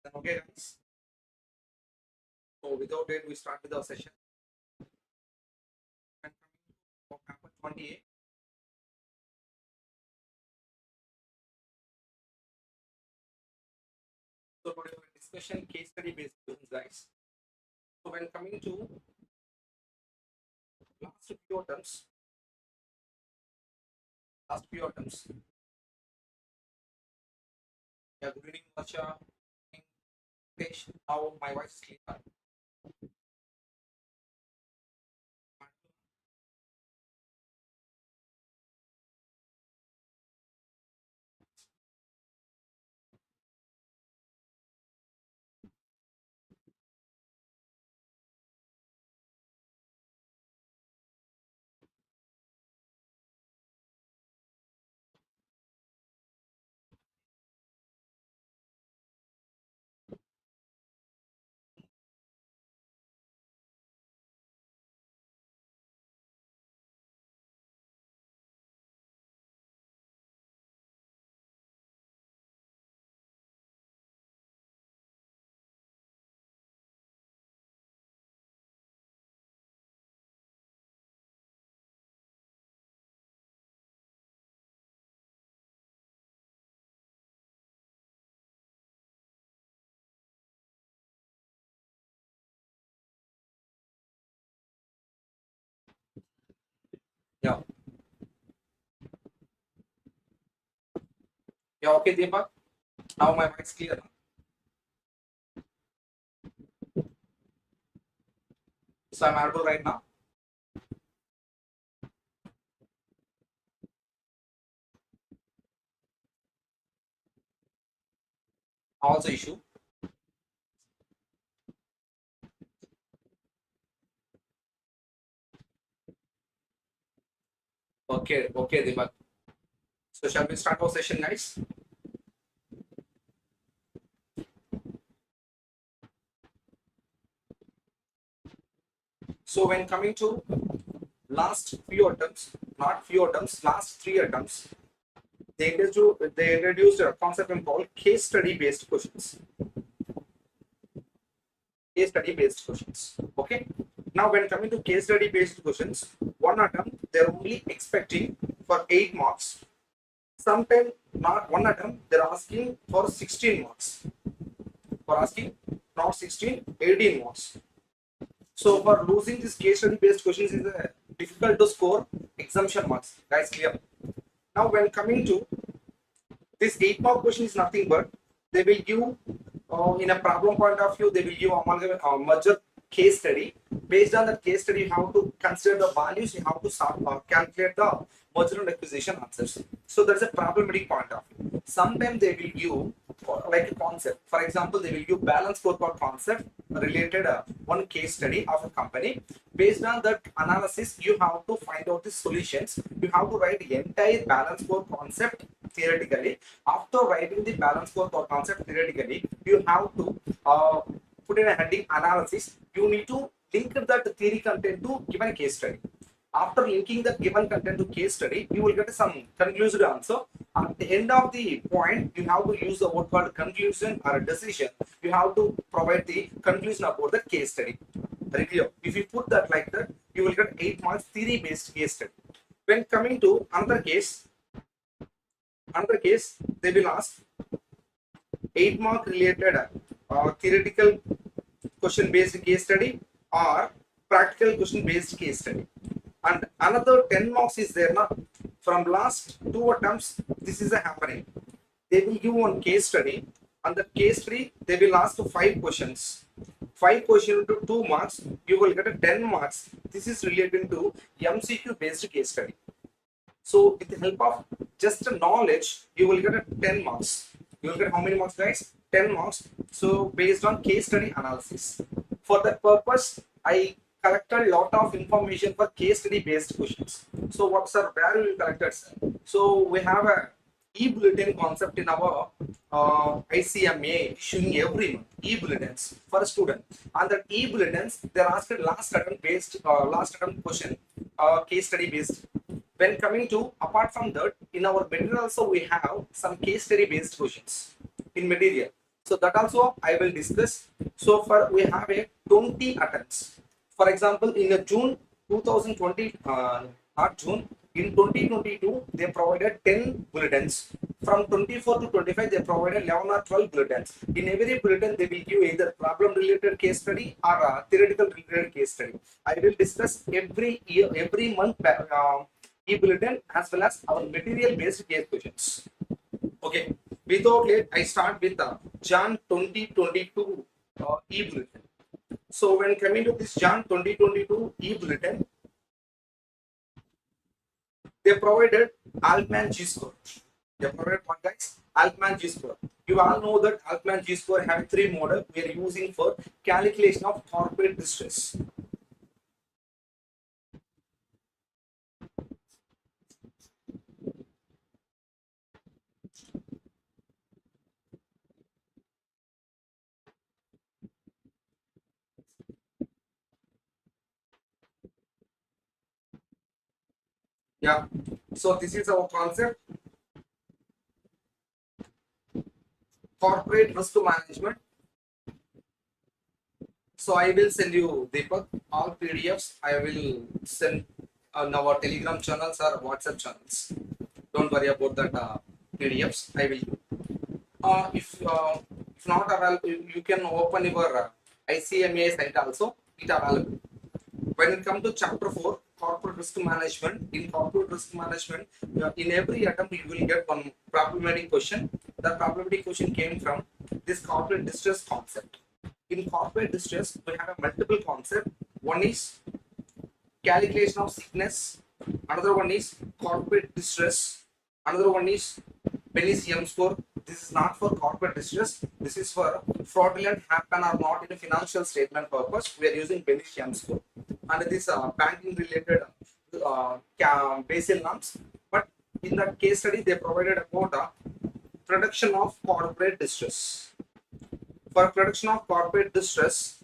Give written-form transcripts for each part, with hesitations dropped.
Then okay, guys. So without it, we start with our session. And coming to paper 28. So today we discussion case study based questions, guys. So when coming to last few items, Yeah, good evening, Varsha. Good evening, Ritesh. Now my voice is clear. Yeah. Yeah, okay, Deepak. Now my voice is clear. So I'm audible right now. Also issue. Okay, okay, Deepak. So shall we start our session, guys? So when coming to last few attempts, not few attempts, last 3 attempts, they introduced a concept called case study based questions. Case study based questions. Okay. Now when coming to case study based questions, one attempt they're only expecting for 8 marks. Sometimes not one attempt, they're asking for 16 marks. For asking not 16, 18 marks. So for losing this case study based questions is difficult to score exemption marks. Guys, clear. Now when coming to this 8 mark question is nothing but they will give in a problem point of view, they will give a merger case study. Based on that case study, you have to consider the values, you have to calculate the merger and acquisition answers. So there's a problematic point of view. Sometimes they will give like a concept. For example, they will give balance scorecard concept related one case study of a company. Based on that analysis, you have to find out the solutions. You have to write the entire balance score concept theoretically. After writing the balance scorecard concept theoretically, you have to put in a heading analysis. You need to link that theory content to given case study. After linking the given content to case study, you will get some conclusive answer. At the end of the point, you have to use the word called conclusion or a decision. You have to provide the conclusion about the case study. Very clear. If you put that like that, you will get 8 marks theory-based case study. When coming to another case, they will ask 8 mark related theoretical question based case study or practical question based case study. And another 10 marks is there now. From last 2 attempts, this is a happening. They will give one case study, and the case study they will ask 5 questions. 5 questions to 2 marks, you will get a 10 marks. This is related to MCQ based case study. So with the help of just knowledge, you will get a 10 marks. You will get how many marks, guys? 10 marks. So based on case study analysis. For that purpose, I collected a lot of information for case study based questions. So what's our value collected? So we have a e-bulletin concept in our ICMA issuing every month e-bulletins for a student, and the e-bulletins they're asked last attempt question case study based. When coming to apart from that, in our material also we have some case study based questions in material. So that also I will discuss. So far we have a 20 attempts. For example, in the June 2020, not June, in 2022 they provided 10 bulletins. From 24 to 25 they provided 11 or 12 bulletins. In every bulletin they will give either problem related case study or theoretical related case study. I will discuss every year, every month e-bulletin as well as our material based case questions. Okay, without late, I start with the Jan 2022 e-bulletin. So when coming to this Jan 2022 e-bulletin, they provided Altman Z-score. They provided what, guys? Altman Z-score. You all know that Altman Z-score have three models we are using for calculation of corporate distress. Yeah. So this is our concept. Corporate risk management. So I will send you, Deepak, all PDFs. I will send on our Telegram channels or WhatsApp channels. Don't worry about that PDFs. I will. If not available, you can open your ICMA site also. It available. When it comes to chapter 4, corporate risk management, in corporate risk management, in every attempt you will get one problematic question. The problematic question came from this corporate distress concept. In corporate distress, we have a multiple concept. One is calculation of sickness. Another one is corporate distress. Another one is C-score. This is not for corporate distress. This is for fraudulent happen or not in a financial statement purpose. We are using C-score. And this banking related Basel norms. But in that case study, they provided about production of corporate distress. For production of corporate distress,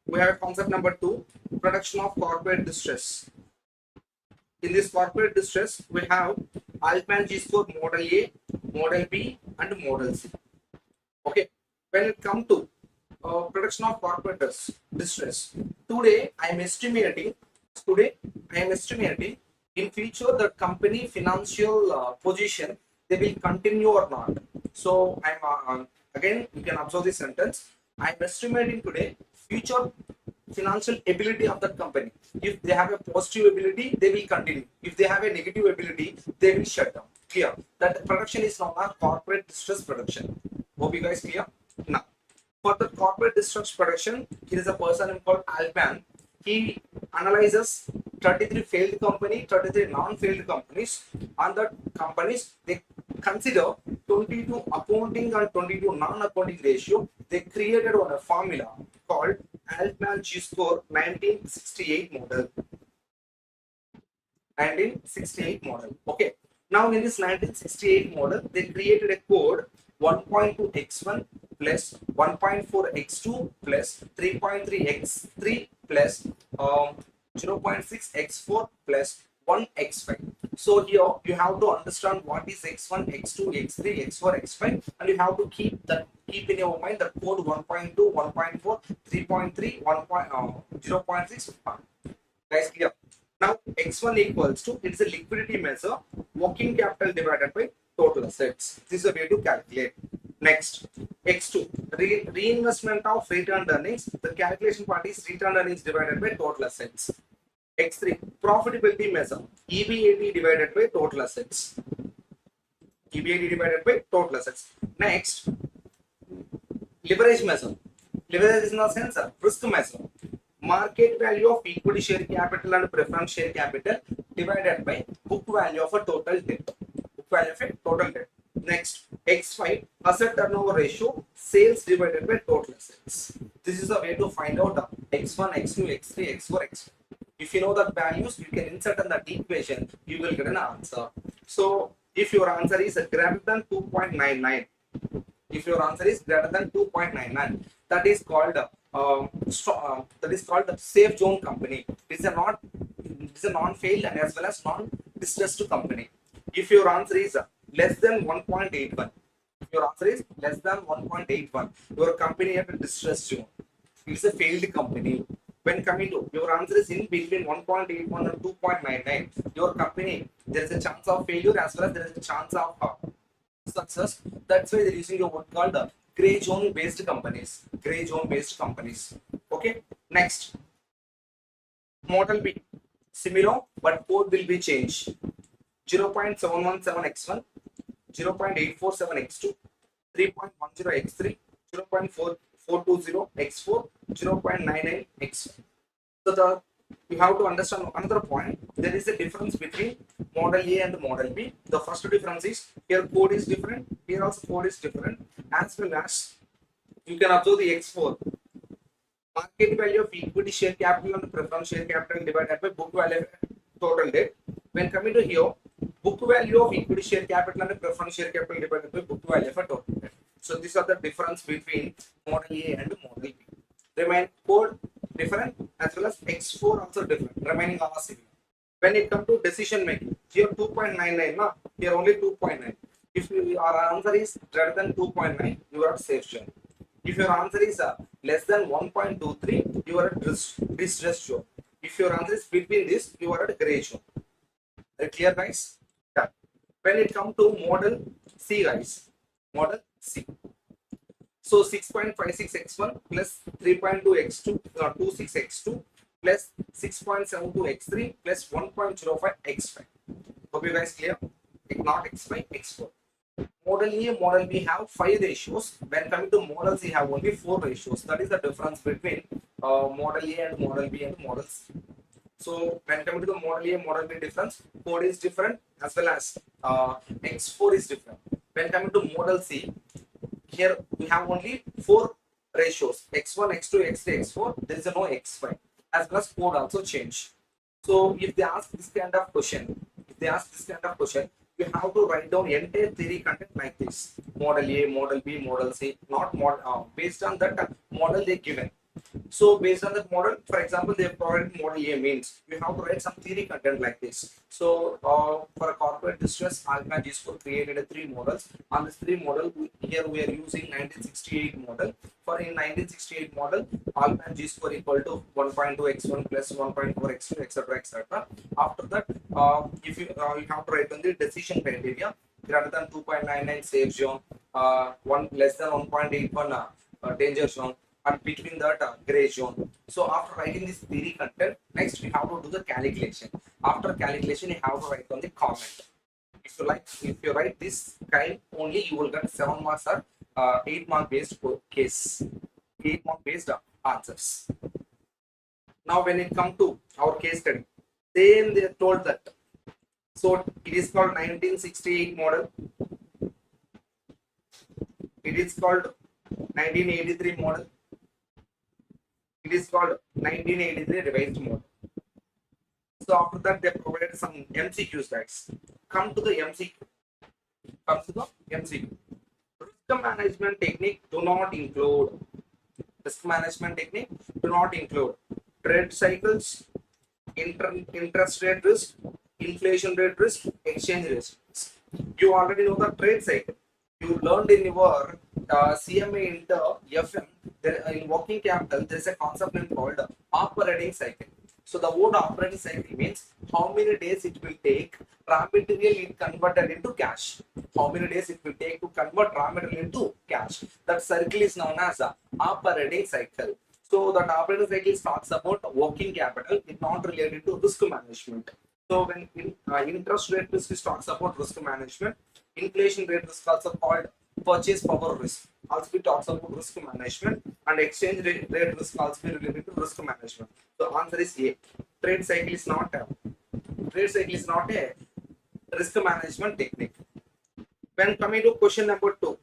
we have concept number 2, production of corporate distress. In this corporate distress, we have Altman Z-score model A, model B, and model C. Okay, when it comes to production of corporate distress, today I am estimating in future the company financial position, they will continue or not. So I'm again, you can observe this sentence. I am estimating today future financial ability of that company. If they have a positive ability, they will continue. If they have a negative ability, they will shut down. Clear? That production is known as corporate distress production. Hope you guys clear? Now, for the corporate distress production, here is a person called Altman. He analyzes 33 failed company, 33 non-failed companies. On that companies, they consider 22 accounting and 22 non-accounting ratio. They created a formula called Altman Z-score 1968 model. 1968 model. Okay. Now in this 1968 model, they created a code 1.2x1 plus 1.4x2 plus 3.3x3 plus 0.6x4 plus 1x5. So here you have to understand what is x1, x2, x3, x4, x5, and you have to keep in your mind the code 1.2, 1.4, 3.3, 0.6. Guys, clear? Now x1 equals to, it's a liquidity measure, working capital divided by total assets. This is a way to calculate. Next, x2, reinvestment of retained earnings. The calculation part is retained earnings divided by total assets. X3, profitability measure, EBIT divided by total assets. EBIT divided by total assets. Next, leverage measure. Leverage is in the sense of risk measure. Market value of equity share capital and preference share capital divided by book value of a total debt. Book value of a total debt. Next, X5, asset turnover ratio, sales divided by total assets. This is a way to find out the X1, X2, X3, X4, X5. If you know the values, you can insert in that equation, you will get an answer. So, if your answer is greater than 2.99, that is called the safe zone company. It is a non-failed and as well as non-distressed company. If your answer is less than 1.81, Your answer is less than 1.81. Your company at a distress zone. It's a failed company. When coming to your answer is in between 1.81 and 2.99, your company, there is a chance of failure as well as there is a chance of success. That's why they're using a word called the gray zone based companies. Gray zone based companies. Okay. Next, model B. Similar, but code will be changed. 0.717x1, 0.847x2, 3.10x3, 0.420x4, 0.99x1. So you have to understand another point. There is a difference between model A and model B. The first difference is here code is different, here also code is different, as well as you can observe the X4. Market value of equity share capital and preference share capital divided by book value total debt. When coming to here, book value of equity share capital and preference share capital divided by book value for total debt. So these are the difference between model A and model B. Remain code different as well as X4 also different. Remaining are similar. When it comes to decision making, here 2.99, no? Here only 2.9. If your answer is greater than 2.9, you are safe zone. If your answer is less than 1.23, you are at distress zone. If your answer is between this, you are at gray zone. Clear, guys? Yeah. When it comes to model C, guys, model C. So 6.56x1 plus 3.2x2, 26x2 plus 6.72x3 plus 1.05x5. Hope you guys clear? Not x5, x4. Model A, model B have 5 ratios. When coming to model C, have only 4 ratios. That is the difference between model A and model B and model C. So when coming to the model A, model B difference, code is different as well as X4 is different. When coming to model C, here we have only 4 ratios: X1, X2, X3, X4. There is no X5. As well as code also change. So if they ask this kind of question, you have to write down entire theory content like this: model A, model B, model C, not model based on that model they given. So based on that model, for example, they have provided model A means you have to write some theory content like this. So for a corporate distress, Altman Z-score created 3 models. On this 3 model, here we are using 1968 model. For in 1968 model, Altman Z-score equal to 1.2x1 plus 1.4x2, etc., etc. After that, if you have to write on the decision criteria: greater than 2.99 safe zone, one less than 1.81 danger zone, and between that gray zone. So after writing this theory content, next we have to do the calculation. After calculation, you have to write on the comment. If you write this kind only, you will get 7 marks or 8 mark based case, 8 mark based answers. Now when it comes to our case study, same they told that. So it is called 1968 model. It is called 1983 model. It is called 1983 revised model. So after that, they provided some MCQs, guys. Come to the MCQ. Risk management technique do not include. Risk management technique do not include trade cycles, interest rate risk, inflation rate risk, exchange risk. You already know the trade cycle. You learned in your CMA into FM. In working capital, there is a concept called operating cycle. So the word operating cycle means how many days it will take raw material it converted into cash. How many days it will take to convert raw material into cash. That cycle is known as a operating cycle. So that operating cycle talks about working capital. It's not related to risk management. So when interest rate risk talks about risk management, inflation rate risk also called purchase power risk also we talks about risk management, and exchange rate risk also be related to risk management. So answer is A. Trade cycle is not a risk management technique. When coming to question number 2,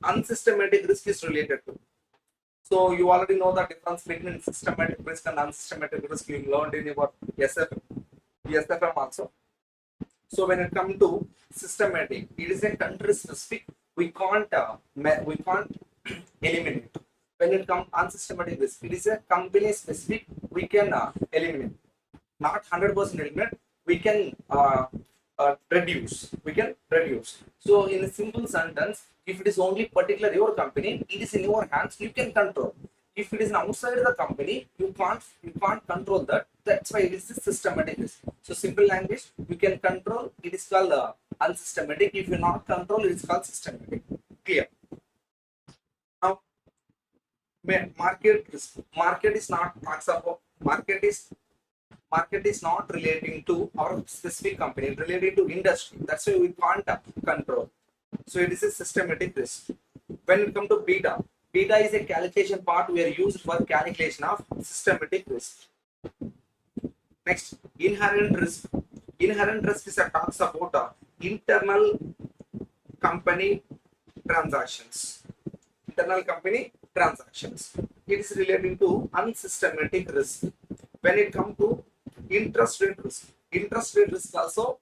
unsystematic risk is related to. So you already know the difference between systematic risk and unsystematic risk. You learned in your SFM also. So when it comes to systematic, it is a country specific. We can't eliminate. When it comes unsystematic risk, it is a company specific. We can eliminate. Not 100% eliminate. We can reduce. We can reduce. So in a simple sentence, if it is only particular your company, it is in your hands, you can control. If it is outside the company, you can't control that. That's why it is systematic risk. So simple language, you can control, it is called unsystematic. If you not control, it is called systematic. Clear? Now market risk. Market is not relating to our specific company, relating to industry. That's why we can't control. So it is a systematic risk. When it comes to beta, beta is a calculation part we are used for calculation of systematic risk. Next, inherent risk. Inherent risk is a talks about internal company transactions. Internal company transactions. It is relating to unsystematic risk. When it comes to interest rate risk also.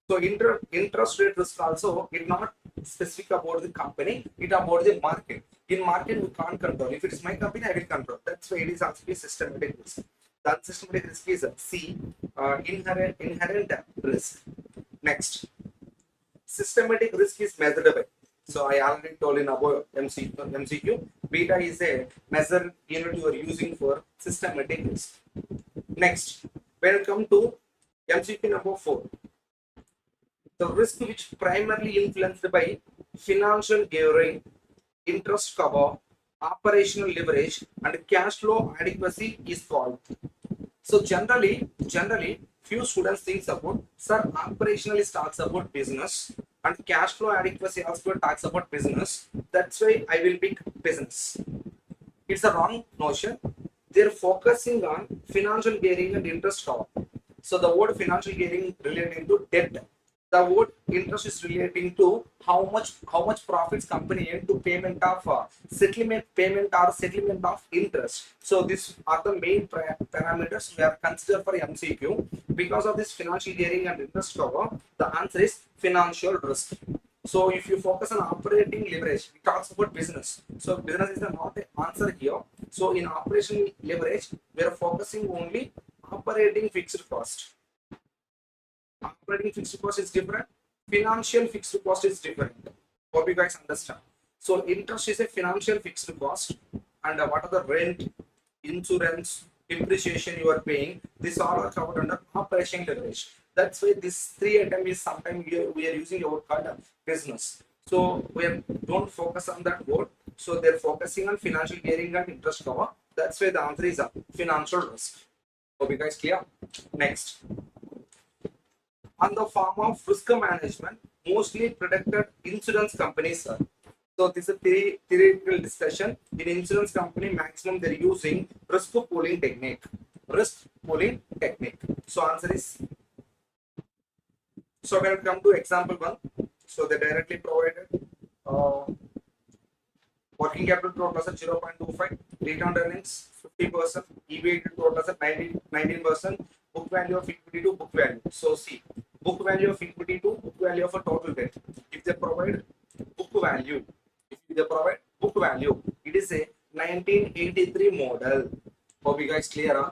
So interest rate risk also, it not specific about the company, it about the market. In market we can't control. If it is my company, I will control. That's why it is actually systematic risk. The unsystematic risk is C, inherent risk. Next, systematic risk is measured by. So I already told in about MCQ. Beta is a measure unit you are using for systematic risk. Next, welcome to MCQ number 4. The risk which primarily influenced by financial gearing, interest cover, operational leverage, and cash flow adequacy is called. So generally, few students think about, sir, operationally talks about business and cash flow adequacy also talks about business. That's why I will pick business. It's a wrong notion. They're focusing on financial gearing and interest cover. So the word financial gearing relating to debt. The word interest is relating to how much profits company earn to payment of settlement of interest. So these are the main parameters we are considered for MCQ. Because of this financial gearing and interest cover, the answer is financial risk. So if you focus on operating leverage, it talks about business. So business is not an answer here. So in operational leverage, we are focusing only operating fixed cost. Operating fixed cost is different. Financial fixed cost is different. Hope you guys understand. So interest is a financial fixed cost, and what are the rent, insurance, depreciation you are paying? These all are covered under operational leverage. That's why this three item is sometimes we are using a word called business. So don't focus on that word. So they're focusing on financial gearing and interest cover. That's why the answer is financial risk. Hope you guys clear. Next, on the form of risk management, mostly protected insurance companies. So this is a theoretical discussion. In insurance company, maximum they're using risk pooling technique. Risk pooling technique. So answer is. So when it come to example 1, so they directly provided working capital total asset 0.25, return on earnings 50%, EBIT total asset 19%, book value of equity to book value. So see, book value of equity to book value of a total debt. If they provide book value, it is a 1983 model. Hope you guys clear, huh?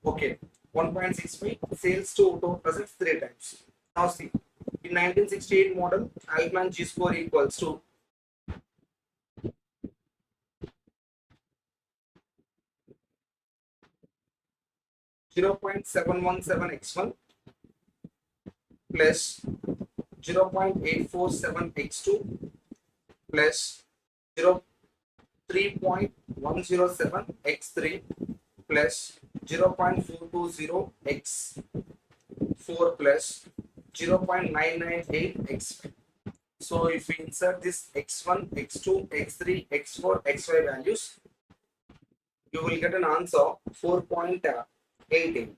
Okay, 1.65 sales to total assets 3 times. Now see, in 1968 model, Altman Z-score equals to 0.717x1 plus 0.847x2 plus 3.107x3 plus 0.420x4 plus 0.998x5. So if we insert this x1, x2, x3, x4, x5 values, you will get an answer 4.88.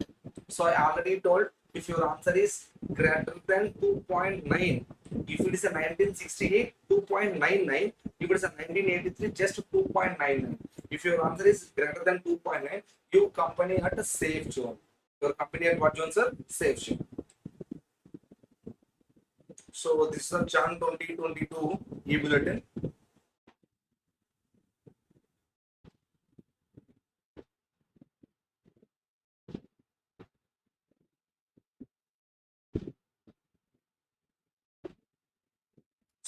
So I already told, if your answer is greater than 2.9, if it is a 1968, 2.99, if it is a 1983, just 2.99. If your answer is greater than 2.9, you company at a safe zone. Your company at what zone, sir? Safe zone. So this is a Jan 2022 e-bulletin.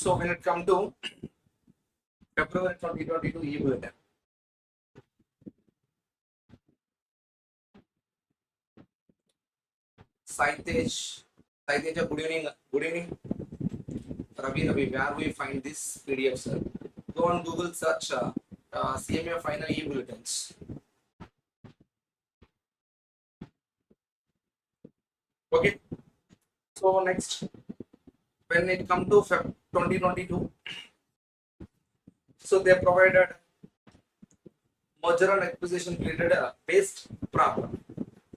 So when it comes to February 2022 e-bulletin, Saitesh, Saitesh, good evening. Good evening. Ravi, where we find this PDF, sir? Go on Google search CMA final e-bulletins. Okay. So next, when it comes to Feb 2022, so they provided merger and acquisition related based problem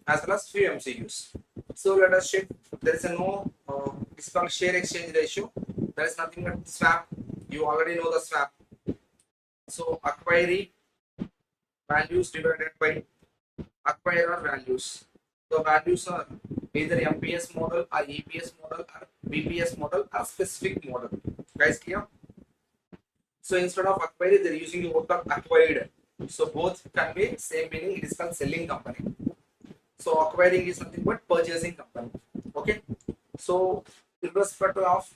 as well as few MCQs. So let us check. There is a no. It's called share exchange ratio. There is nothing but swap. You already know the swap. So acquiree values divided by acquirer values. The values are either MPS model or EPS model or BPS model or specific model. Guys, clear? So instead of acquire, they're using the word acquired. So both can be same meaning. It is called selling company. So acquiring is nothing but purchasing company. Okay. So irrespective of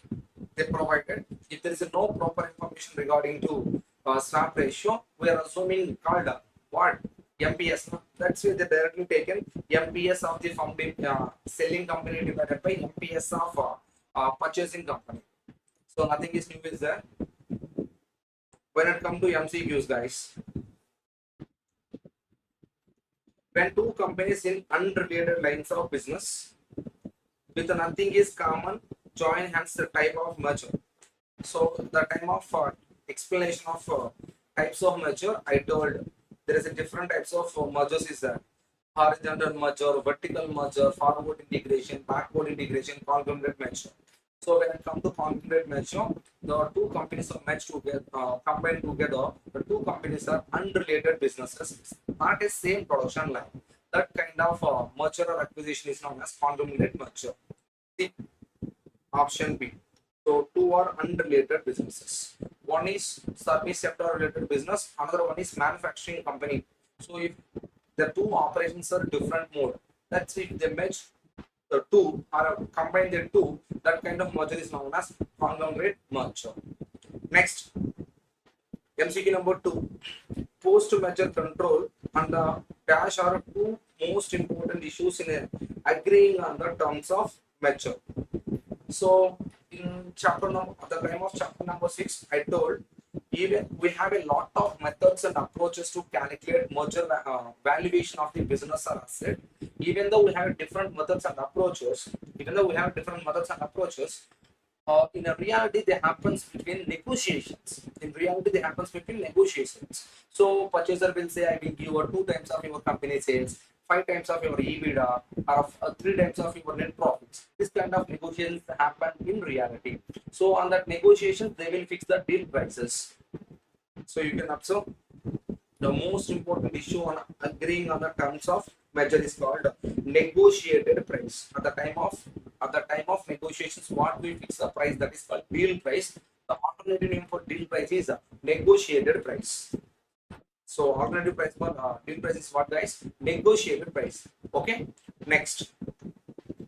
they provided, if there is no proper information regarding to swap ratio, we are assuming called what MPS. No? That's why they directly taken MPS of the founding selling company divided by MPS of purchasing company. So nothing is new is there. When it comes to MCQs, guys, when two companies in unrelated lines of business with nothing is common join hence the type of merger. So the time of explanation of types of merger, I told there is a different types of mergers is there. Horizontal merger, vertical merger, forward integration, backward integration, conglomerate merger. So when it comes to conglomerate merger, the two companies are merged together, combined together. The two companies are unrelated businesses, not a same production line. That kind of merger or acquisition is known as conglomerate merger. See, option B. So two are unrelated businesses. One is service sector related business, another one is manufacturing company. So if the two operations are different mode, that's if they merge the two or combine the two, that kind of merger is known as conglomerate merger. Next, MCQ number 2, post merger control and the dash are two most important issues in agreeing on the terms of merger. So in chapter number, at the time of chapter number 6, I told even we have a lot of methods and approaches to calculate merger valuation of the business or asset. Even though we have different methods and approaches, in a reality, they happens between negotiations. In reality, they happens between negotiations. So purchaser will say, I will give you 2 times of your company sales, 5 times of your EBITDA, or 3 times of your net profits. This kind of negotiations happen in reality. So on that negotiations, they will fix the deal prices. So you can observe the most important issue on agreeing on the terms of merger is called negotiated price. At the time of negotiations, what we fix the price, that is called deal price. The alternative name for deal price is negotiated price. So alternative price for deal price is what, guys? Negotiated price. Okay. Next,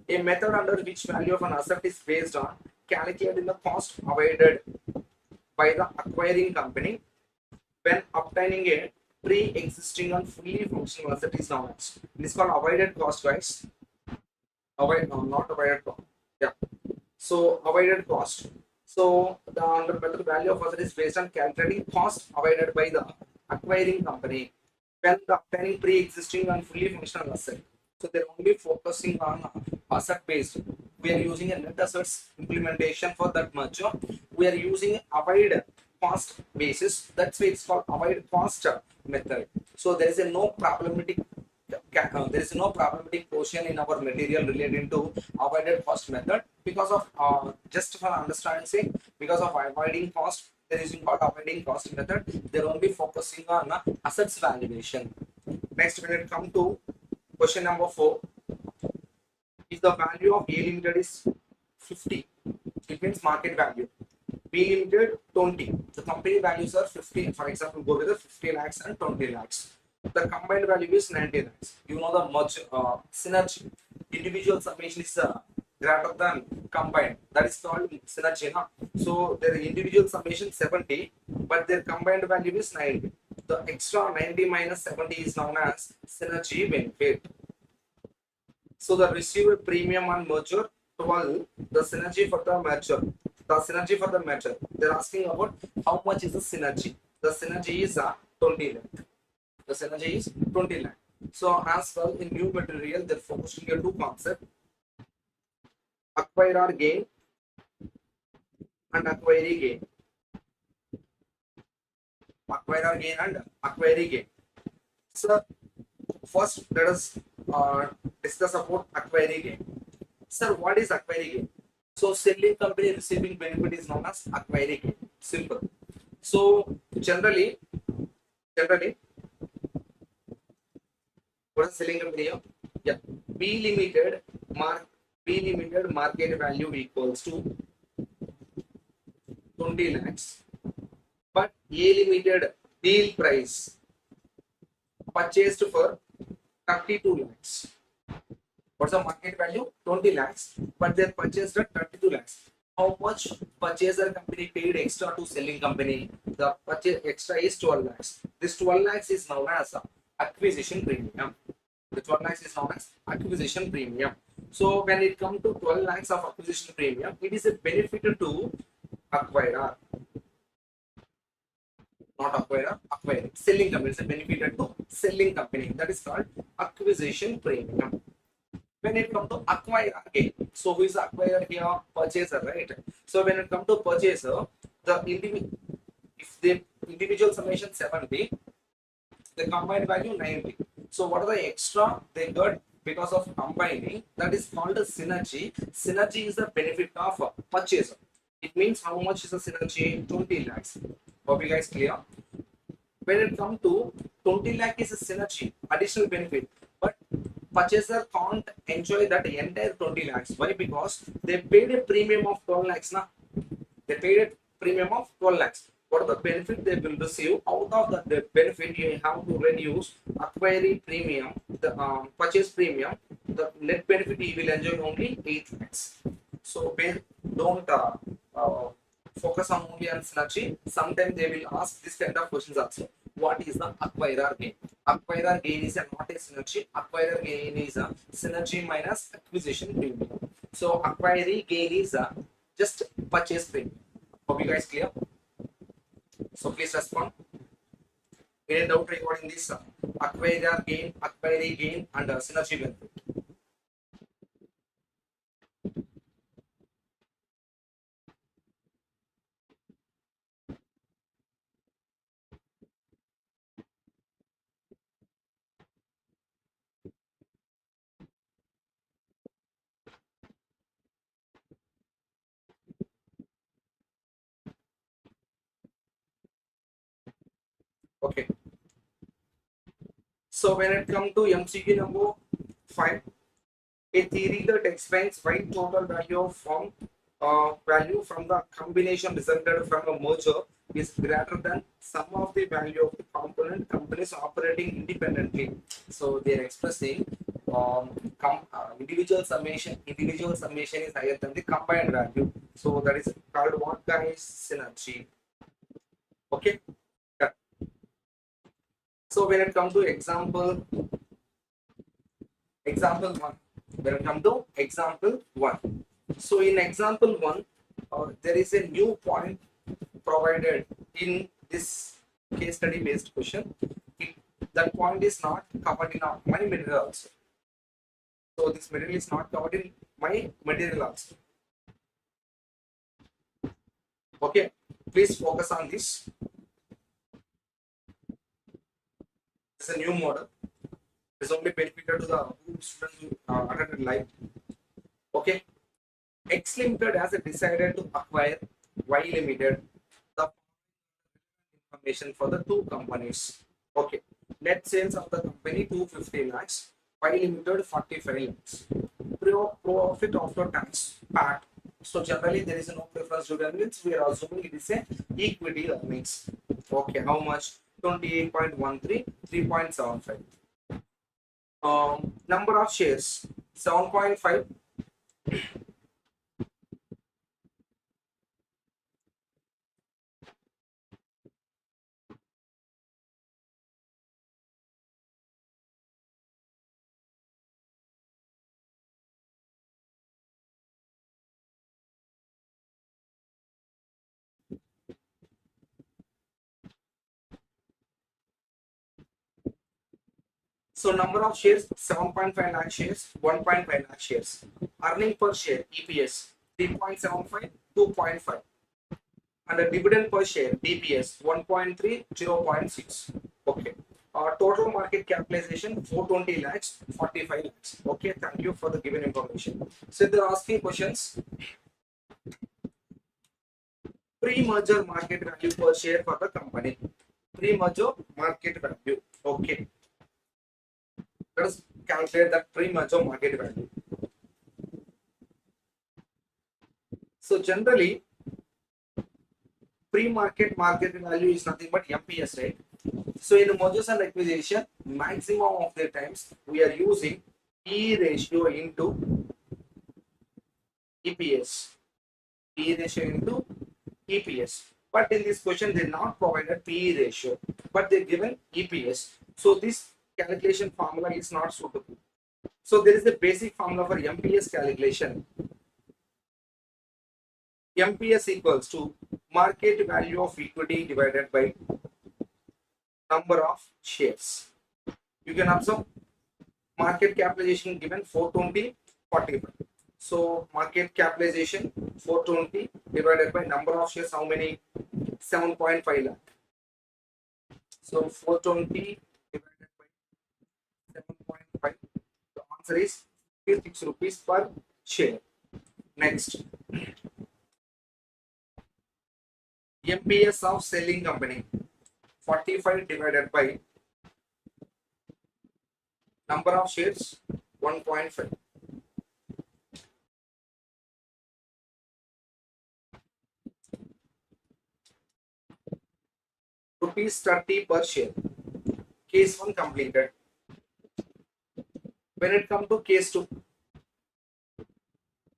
a method under which value of an asset is based on calculating the cost avoided by the acquiring company when obtaining a pre-existing and fully functional asset is known as. It is called avoided cost, guys. Not avoided cost. Yeah. So avoided cost. So the under method value of asset is based on calculating cost avoided by the acquiring company when obtaining pre-existing and fully functional asset. So they're only focusing on asset based. We are using a net assets implementation for that merger. We are using avoid cost basis. That's why it's called avoid cost method. So there is a no problematic portion in our material relating to avoided cost method because of just for understanding sake, because of avoiding cost, there is called avoiding cost method. They're only focusing on assets valuation. Next, when it comes to question number 4, if the value of A limited is 50, it means market value. B limited 20. The company values are 50. For example, go with the 50 lakhs and 20 lakhs. The combined value is 90 lakhs. You know the merge synergy. Individual summation is greater than combined. That is called synergy. Na? So their individual summation 70, but their combined value is 90. The extra 90 minus 70 is known as synergy benefit. So the received premium on merger 12, the synergy for the merger. The synergy for the merger. They're asking about how much is the synergy. The synergy is 20 lakh. The synergy is 20 lakh. So as well in new material, they're focusing on two concepts: acquirer gain and acquiree gain. Acquirer gain and acquiree gain. So first let us discuss about acquiree gain. Sir, what is acquiree gain? So selling company receiving benefit is known as acquiree gain. Simple. So generally, what is selling company here? Yeah, B limited market value equals to 20 lakhs, but A limited deal price purchased for 32 lakhs. What's the market value? 20 lakhs, but they purchased at 32 lakhs. How much purchaser company paid extra to selling company? The purchase extra is 12 lakhs. This 12 lakhs is known as acquisition premium. The 12 lakhs is known as acquisition premium. So when it comes to 12 lakhs of acquisition premium, it is a benefit to acquirer, not acquirer, acquiring. Selling company is a benefit to selling company. That is called acquisition premium. When it comes to acquire again, so who is the acquirer here? Purchaser, right? So when it comes to purchaser, if the individual summation 70, the combined value 90. So what are the extra they got because of combining? That is called a synergy. Synergy is the benefit of purchaser. It means how much is the synergy? 20 lakhs. Hope you guys clear? When it comes to 20 lakh is a synergy, additional benefit, but purchaser can't enjoy that entire 20 lakhs. Why? Because they paid a premium of 12 lakhs. Na? They paid a premium of 12 lakhs. What are the benefit they will receive? Out of the benefit, you have to reduce acquiring premium, the purchase premium. The net benefit you will enjoy only 8 lakhs. So don't focus on only on synergy. Sometimes they will ask this kind of questions also. What is the acquirer gain? Acquirer gain is not a synergy. Acquirer gain is a synergy minus acquisition premium. So acquiree gain is just purchase premium. Hope you guys clear? So please respond. Any doubt regarding this acquirer gain, acquiree gain, and synergy benefit? Okay. So when it comes to MCQ number 5, a theory that explains why total value from the combination resulted from a merger is greater than sum of the value of the component companies operating independently. So they are expressing individual summation is higher than the combined value. So that is called what, guys? Synergy. Okay. Yeah. So when it comes to example 1, when it comes to example 1, so in example 1, there is a new point provided in this case study based question. That point is not covered in my material also. So this material is not covered in my material also. Okay, please focus on this. It's a new model. It's only benefited to the students who attended live. Okay. X Limited has decided to acquire Y Limited, the information for the two companies. Okay. Net sales of the company 250 lakhs, Y Limited 45 lakhs. Profit after tax, PAT. So generally there is no preference to earnings. We are assuming it is a equity earnings. Okay, how much? 28.13, 3.75. Number of shares 7.5. So number of shares 7.5 lakh shares, 1.5 lakh shares. Earning per share EPS 3.75, 2.5. And the dividend per share DPS 1.3, 0.6. Okay. Total market capitalization 420 lakhs, 45 lakhs. Okay, thank you for the given information. So they're asking questions. Pre-merger market value per share for the company. Pre-merger market value. Okay. Let us calculate that pre-merger market value. So generally, pre-market market value is nothing but MPS, right? So in the mergers and acquisition, maximum of the times we are using P ratio into EPS. P ratio into EPS. But in this question, they not provided P ratio, but they given EPS. So this calculation formula is not suitable. So there is a basic formula for MPS calculation. MPS equals to market value of equity divided by number of shares. You can observe market capitalization given 420, 45. So market capitalization 420 divided by number of shares, how many? 7.5 lakh. So 420 divided by 7.5. The answer is 56 rupees per share. Next, MPS of selling company 45 divided by number of shares 1.5. Rupees 30 per share. Case 1 completed. When it comes to case 2,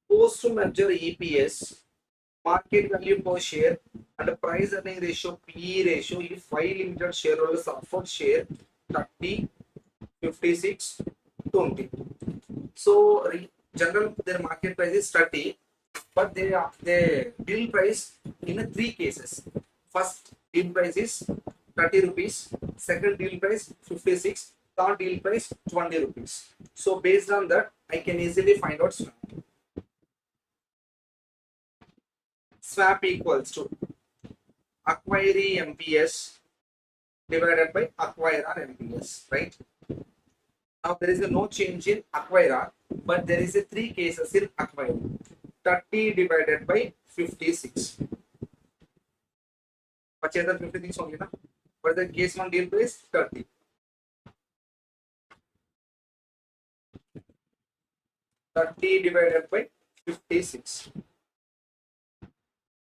post merger EPS, market value per share, and price earning ratio PE ratio if 5 limited shareholders offered share 30, 56, 20. So general their market price is 30, but they deal price in a 3 cases. First deal price is 30 rupees, second deal price 56, third deal price 20 rupees. So based on that, I can easily find out swap. Swap equals to acquiree MPS divided by acquirer MPS, right? Now there is no change in acquirer, but there is a 3 cases in acquirer. 30 divided by 56. Purchase 56 only, na? But the case 1 deal price 30. 30 divided by 56.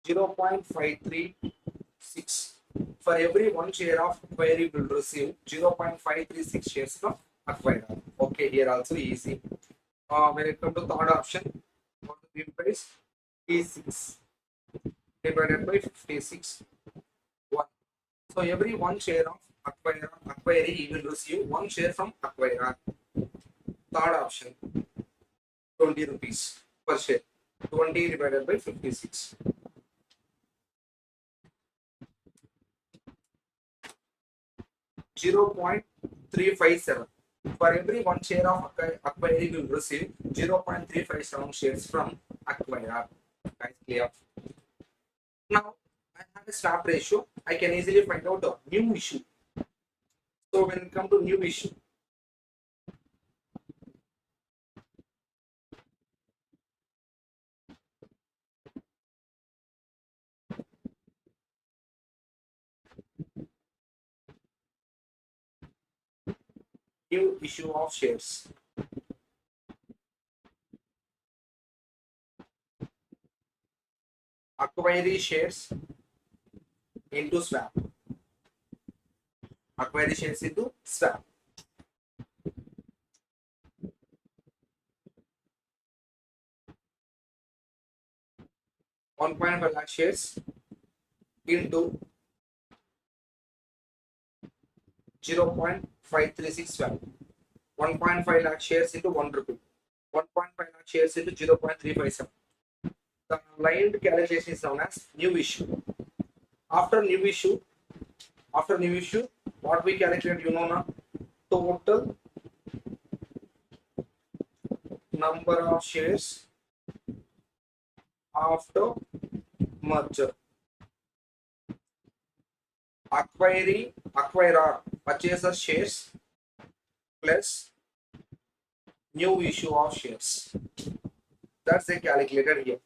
0.536. For every 1 share of acquiree will receive 0.536 shares from acquirer. Okay, here also easy. When it comes to third option, what the deal price? P6 divided by 56. 1. So every 1 share of acquiree will receive 1 share from acquirer. Third option, 20 rupees per share. 20 divided by 56. 0.357. For every 1 share of acquiree will receive 0.357 shares from acquirer. Guys, clear? Now I have a swap ratio. I can easily find out the new issue. So when it comes to new issue, new issue of shares. Acquiree shares into swap. Acquiree shares into swap. $1.5 lakh shares into 0.536 swap. 1.5 lakh shares into 1 rupee. 1.5 lakh shares into 0.357. The aligned calculation is known as new issue. After new issue, what we calculate, you know now, total number of shares after merger. Acquirer purchases shares plus new issue of shares. That's the calculated here.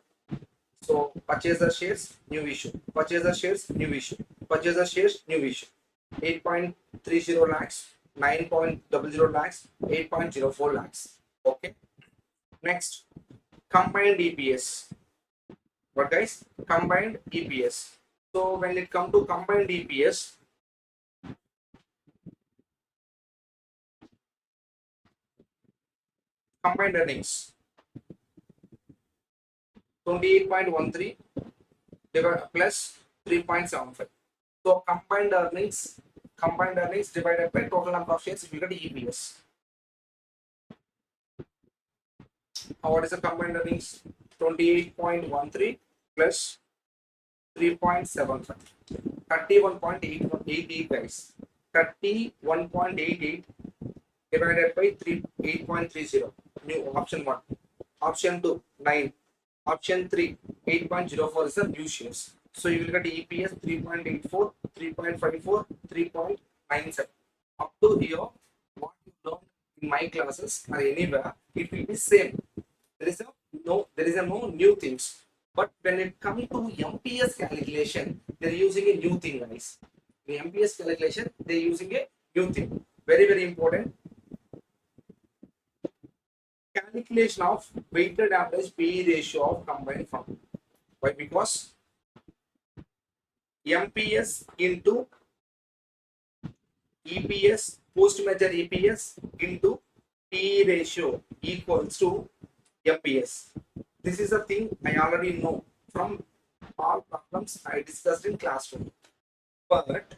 So purchaser shares, new issue. Purchaser shares, new issue. Purchaser shares, new issue. 8.30 lakhs, 9.00 lakhs, 8.04 lakhs. Okay. Next, combined EPS. What guys? Combined EPS. So when it comes to combined EPS, combined earnings 28.13 plus 3.75. So combined earnings divided by total number of shares, you get EPS. What is the combined earnings? 28.13 plus 3.75. 31.88 guys. 31.88 divided by 8.30. New option 1. Option 2, 9. Option 3, 8.04 is the new shares. So you will get EPS 3.84, 3.54, 3.97. Up to here, what you learned in my classes or anywhere, it will be same. There is no new things. But when it comes to MPS calculation, they're using a new thing, guys. The MPS calculation, they're using a new thing. Very, very important. Calculation of weighted average PE ratio of combined firm. Why? Because MPS into EPS, post-merger EPS into PE ratio equals to MPS. This is a thing I already know from all problems I discussed in classroom. But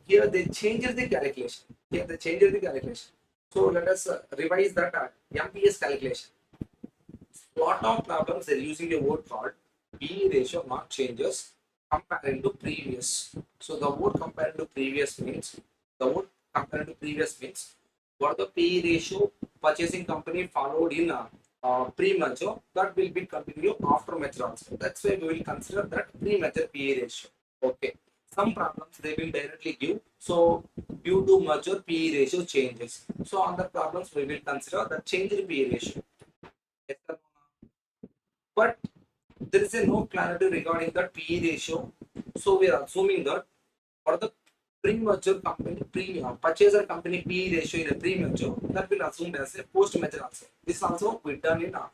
here they changed the calculation. So let us revise that MPS calculation. Lot of problems they're using a word called PE ratio not changes comparing to previous. So the word comparing to previous means what the PE ratio purchasing company followed in pre-merger, that will be continued after merger also. That's why we will consider that pre-merger PE ratio. Okay. Some problems they will directly give. So due to merger PE ratio changes. So on the problems we will consider the change in PE ratio. But there is no clarity regarding the PE ratio. So we are assuming that for the pre-merger company, purchaser company PE ratio in a pre-merger, that will assumed as a post-merger also. This also we done in our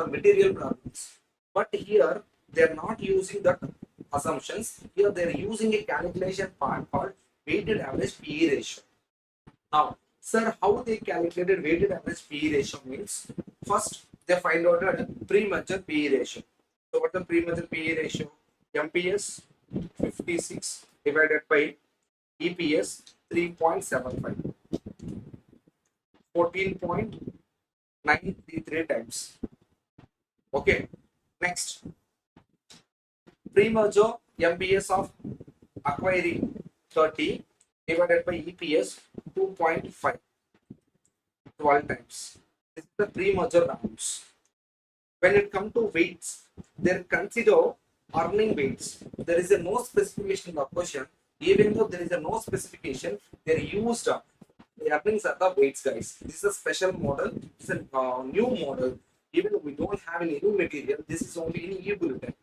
material problems. But here they are not using that assumptions. Here they are using a calculation part called weighted average PE ratio. Now, sir, how they calculated weighted average PE ratio means first they find out a pre-merger PE ratio. So what the pre-merger PE ratio? MPS 56 divided by EPS 3.75, 14.933 times. Okay. Next, pre-merger MPS of acquiring 30 divided by EPS 2.5, 12 times. This is the pre-merger values. When it comes to weights, they consider earning weights. There is a no specification in the question. Even though there is a no specification, they used the earnings are the weights, guys. This is a special model. It's a new model. Even though we don't have any new material, this is only in e-bulletin.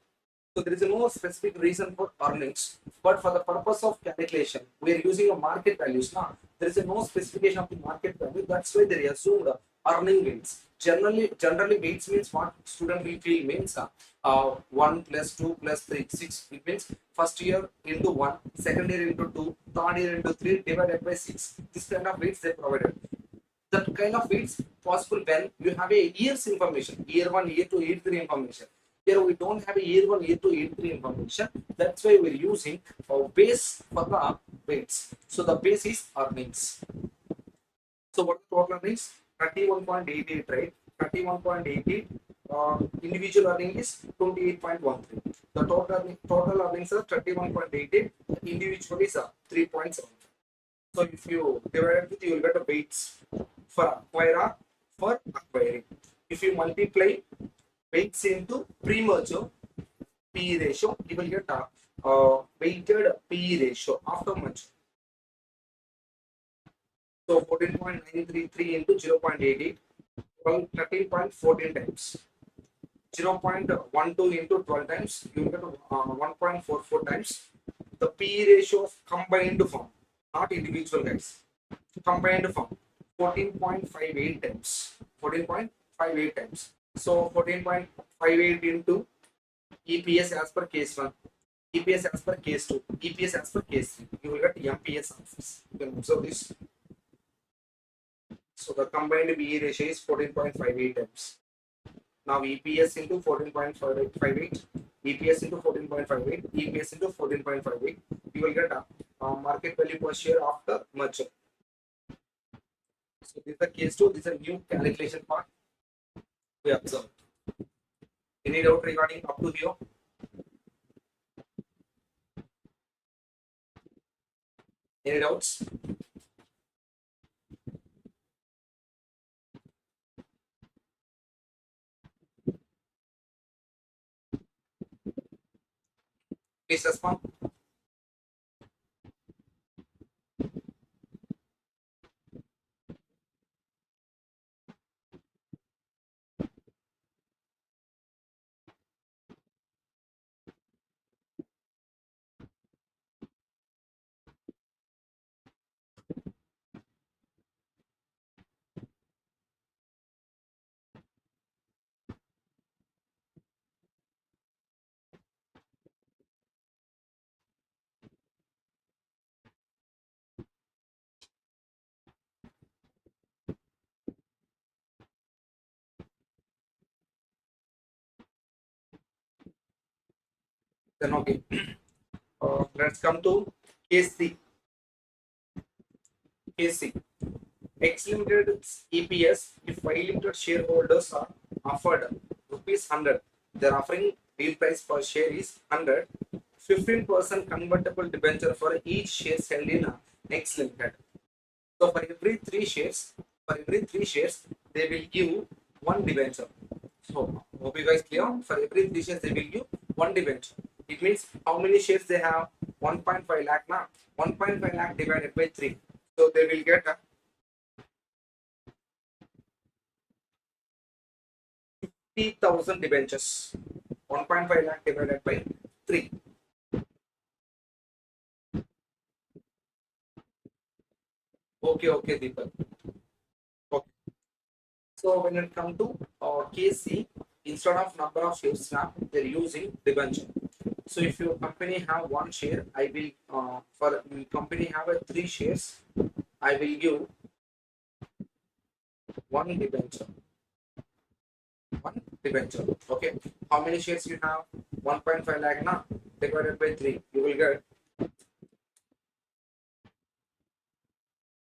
So there is no specific reason for earnings, but for the purpose of calculation, we are using a market values. Now there is no specification of the market value. That's why they assumed earning weights. Generally weights means what student will feel means 1 plus 2 plus 3, 6. It means first year into 1, second year into 2, third year into 3 divided by 6. This kind of weights they provided. That kind of weights possible when you have a year's information, year 1, year 2, year 3 information. Here we don't have a year 1, year 2, year 3 information. That's why we're using our base for the weights. So the base is earnings. So what the total earnings? 31.88, right? 31.88. Individual earning is 28.13. The total earnings are 31.88. Individual is 3.7. So if you divide it with, you will get a weights for acquirer for acquiring. If you multiply weights into pre-merger PE ratio, you will get a weighted PE ratio after merger. So 14.933 into 0.88, 13.14 times. 0.12 into 12 times, you will get 1.44 times. The PE ratio of combined firm, not individual guys. Combined firm, 14.58 times. 14.58 times. So 14.58 into EPS as per case 1, EPS as per case 2, EPS as per case 3. You will get MPS answers. You can observe this. So the combined PE ratio is 14.58 times. Now EPS into 14.58, EPS into 14.58, EPS into 14.58. You will get a market value per share after merger. So this is the case 2. This is a new calculation part we observed. Any doubt regarding up to here? Any doubts? Please respond. Then okay. Let's come to case C. Case C. X limited EPS, if 5 limited shareholders are offered rupees 100, their offering deal price per share is 100. 15% convertible debenture for each share held in X limited. So for every three shares, they will give one debenture. So hope you guys clear. For every 3 shares, they will give one debenture. It means how many shares they have? 1.5 lakh now. 1.5 lakh divided by 3. So they will get 50,000 debentures. 1.5 lakh divided by 3. Okay, Deepak. Okay. So when it comes to KC, instead of number of shares now, they're using debenture. So if your company have one share, I will for company have a 3 shares, I will give one debenture. One debenture. Okay. How many shares you have? 1.5 lakh now divided by 3. You will get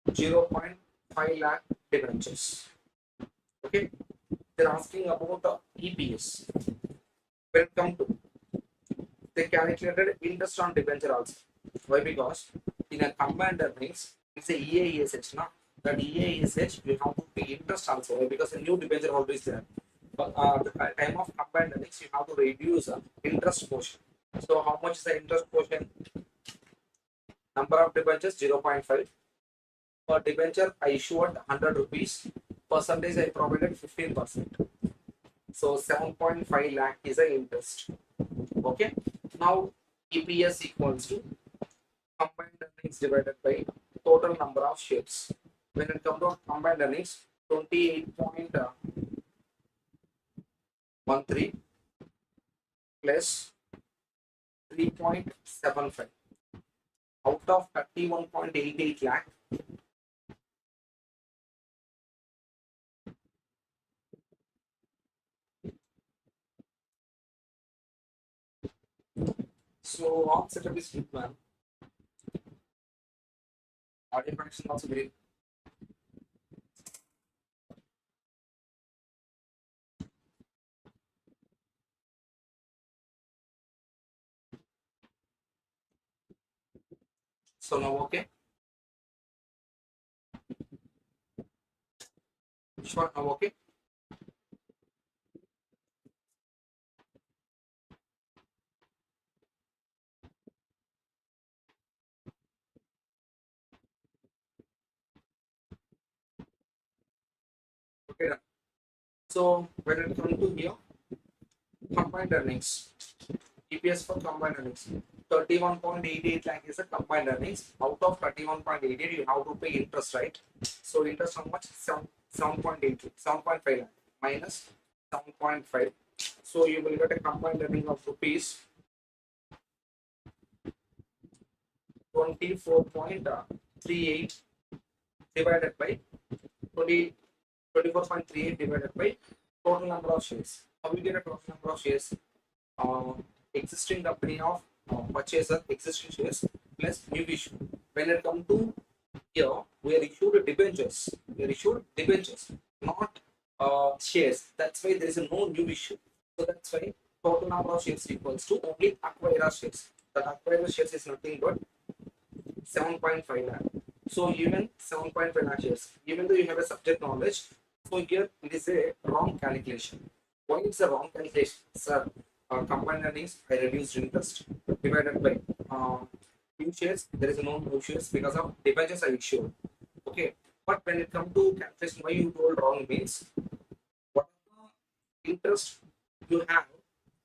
0.5 lakh debentures. Okay. They're asking about the EPS. When it comes to, they calculated interest on debenture also. Why? Because in a combined earnings, it's a EASH now. That EASH we have to pay interest also. Why? Because a new debenture holder is there. But at the time of combined earnings, you have to reduce interest portion. So how much is the interest portion? Number of debentures 0.5. Per debenture I issued 100 rupees. Percentage I provided 15%. So 7.5 lakh is the interest. Okay. Now EPS equals to combined earnings divided by total number of shares. When it comes to combined earnings, 28.13 plus 3.75 out of 31.88 lakh. So all setup is good, man. Audio connection also great. So now okay. Sure, now okay. So when it comes to here, combined earnings, EPS for combined earnings, 31.88 lakh is a combined earnings. Out of 31.88, you have to pay interest, right? So interest how much? 7.8, 7.5 lakh minus 7.5. So you will get a combined earning of rupees 24.38 divided by 24.38 divided by total number of shares. How we get a total number of shares? Existing company of purchaser existing shares plus new issue. When it comes to here, we are issued debentures. We are issued debentures, not shares. That's why there is no new issue. So that's why total number of shares equals to only acquirer shares. That acquirer shares is nothing but 7.5 lakh. So even 7.5 lakh shares, even though you have a subject knowledge, so here it is a wrong calculation. Why it's a wrong calculation? Sir, combined earnings, I reduced interest divided by new shares, there is no new shares because of debentures I issued. Okay, but when it comes to calculation, why you told wrong means what interest you have,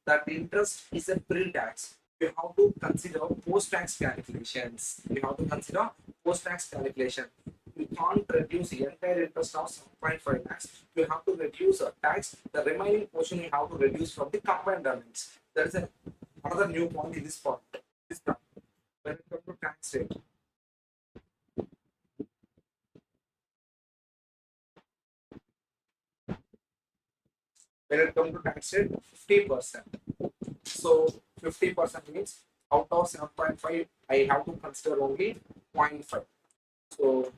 that interest is a pre-tax. You have to consider post-tax calculations. You have to consider post-tax calculation. You can't reduce the entire interest of 7.5 lakhs. You have to reduce a tax. The remaining portion you have to reduce from the combined earnings. There is another new point in this part. This part. When it comes to tax rate, when it comes to tax rate, 50%. So 50% means out of 7.5, I have to consider only 0.5. So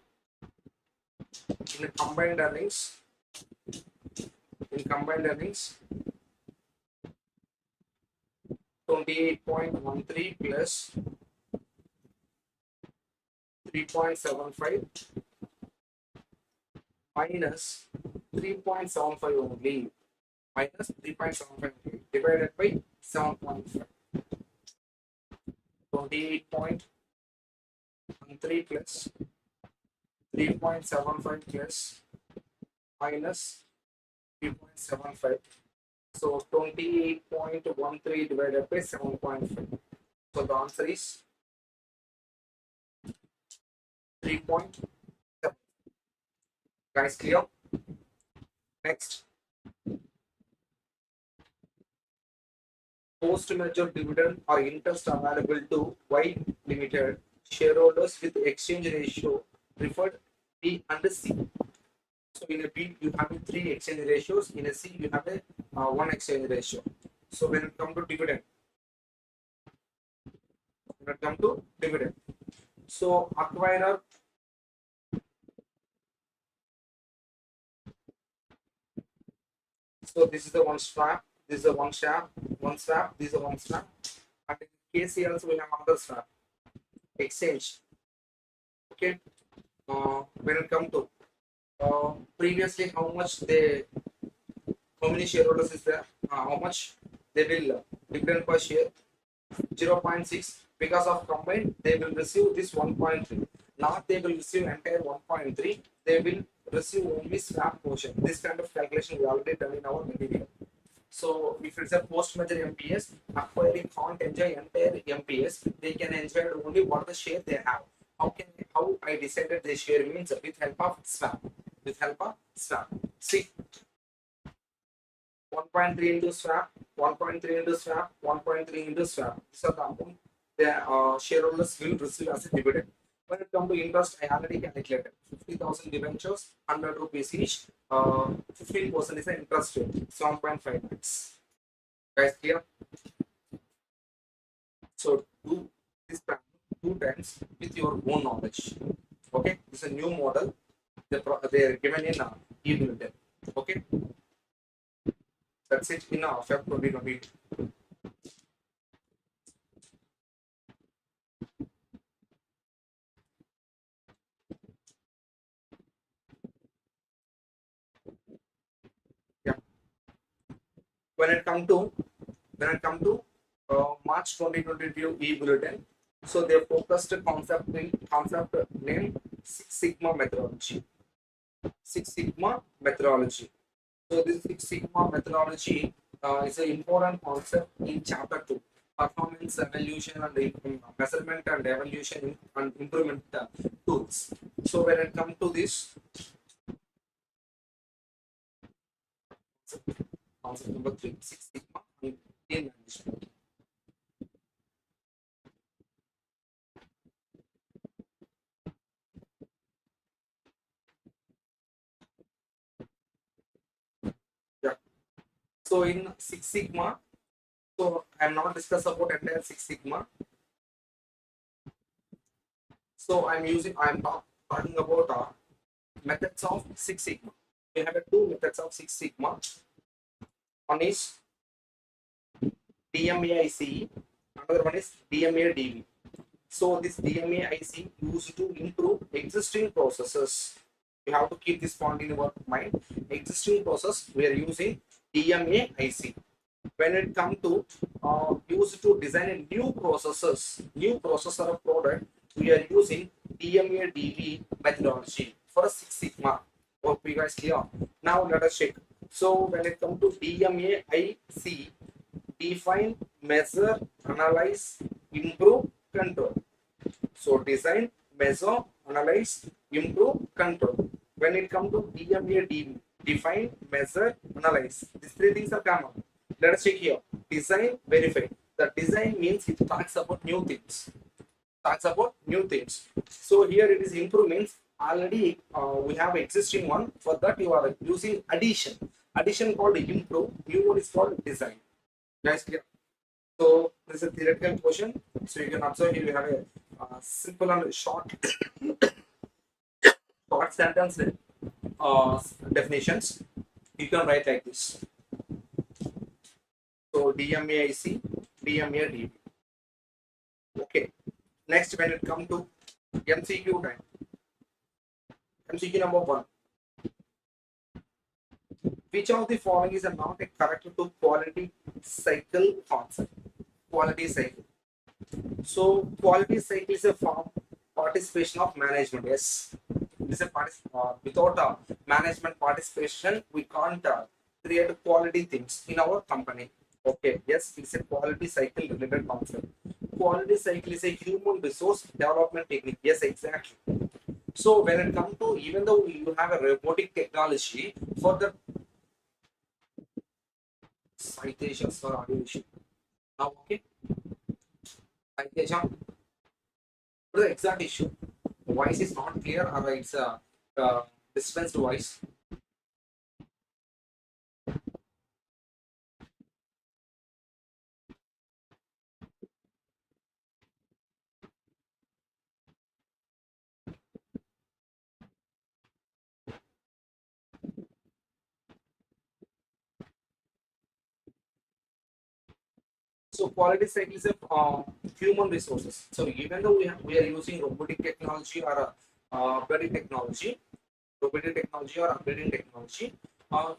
in combined earnings, 28.13 plus 3.75 minus 3.75 only, minus 3.75 divided by 7.5. 28.13 plus 3.75 plus minus 3.75. So 28.13 divided by 7.5. So the answer is 3.7. Guys, clear? Next, post-merger dividend or interest available to Y Limited shareholders with exchange ratio preferred B and C. So in a B you have 3 exchange ratios. In a C you have a 1 exchange ratio. So when it comes to dividend, so acquirer, so this is the one swap, this is the one swap, this is the one swap, and in KC also we have another swap, exchange. Okay, when it comes to previously how many shareholders is there, how much they will dividend per share, 0.6. Because of combined they will receive this 1.3. Not they will receive entire 1.3, they will receive only swap portion. This kind of calculation we already done in our material. So if it's a post-merger MPS, acquiring can't enjoy entire MPS, they can enjoy only what the share they have. How I decided the share means with help of swap. With help of swap. See, 1.3 into swap, 1.3 into swap, 1.3 into swap. These are the amount the shareholders will receive as a dividend. When it comes to interest, I already calculated 50,000 debentures, 100 rupees each. 15% is the interest rate, 7.5 lakhs. Guys, clear? So do this plan 2 times with your own knowledge. Okay, this is a new model. They are given in e-bulletin. Okay, that's it in Feb 2020. Yeah. When it come to March 2022 e-bulletin, so they focused concept name Six Sigma methodology. So this Six Sigma methodology is an important concept in chapter 2. Performance evaluation and measurement and evaluation and improvement tools. So when it comes to this concept number 3, Six Sigma in management. Yeah. So in Six Sigma, so I'm not discuss about entire Six Sigma. So I'm talking about methods of Six Sigma. We have two methods of Six Sigma. One is DMAIC, another one is DMADV. So this DMAIC used to improve existing processes. You have to keep this point in your mind. Existing process, we are using DMAIC. When it comes to used to design new processes, new processor of product, we are using DMADV methodology for a Six Sigma. Hope you guys clear. Now let us check. So when it comes to DMAIC, define, measure, analyze, improve, control. So design, measure, analyze, improve, control. When it comes to DMADV, define, measure, analyze. These three things are common. Let us check here. Design, verify. The design means it talks about new things. Talks about new things. So here it is improvements. Already we have existing one. For that you are using addition. Addition called improve. New one is called design. Guys, clear? So this is a theoretical question. So you can observe here we have a simple and short sentence definitions. You can write like this. So DMAIC, DMADV. Okay. Next, when it comes to MCQ time, MCQ number 1. Which of the following is not a correct to quality cycle concept? Quality cycle. So quality cycle is a form participation of management. Yes, it is a without management participation, we can't create quality things in our company. Okay, yes, it's a quality cycle related concept. Quality cycle is a human resource development technique. Yes, exactly. So when it comes to, even though you have a robotic technology for the citations for audio issue. Now, okay, citation. What is the exact issue? The voice is not clear, or it's a distanced voice. So quality cycle is a human resources. So even though we are using robotic technology or robotic technology or upgrading technology,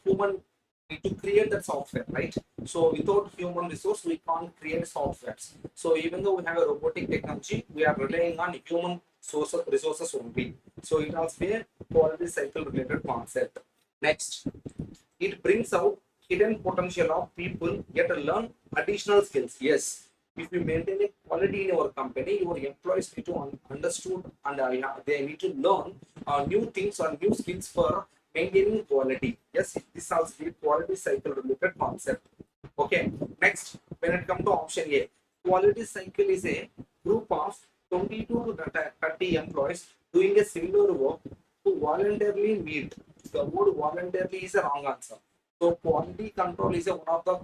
human need to create that software, right? So without human resource, we can't create softwares. So even though we have a robotic technology, we are relying on human resources only. So it has a quality cycle related concept. Next, it brings out hidden potential of people yet learn additional skills. Yes, if you maintain a quality in your company, your employees need to understood and they need to learn new things or new skills for maintaining quality. Yes, this also a quality cycle related concept. Okay, next, when it comes to option A, quality cycle is a group of 20 to 30 employees doing a similar work to voluntarily meet. The word voluntarily is a wrong answer. So quality control is one of the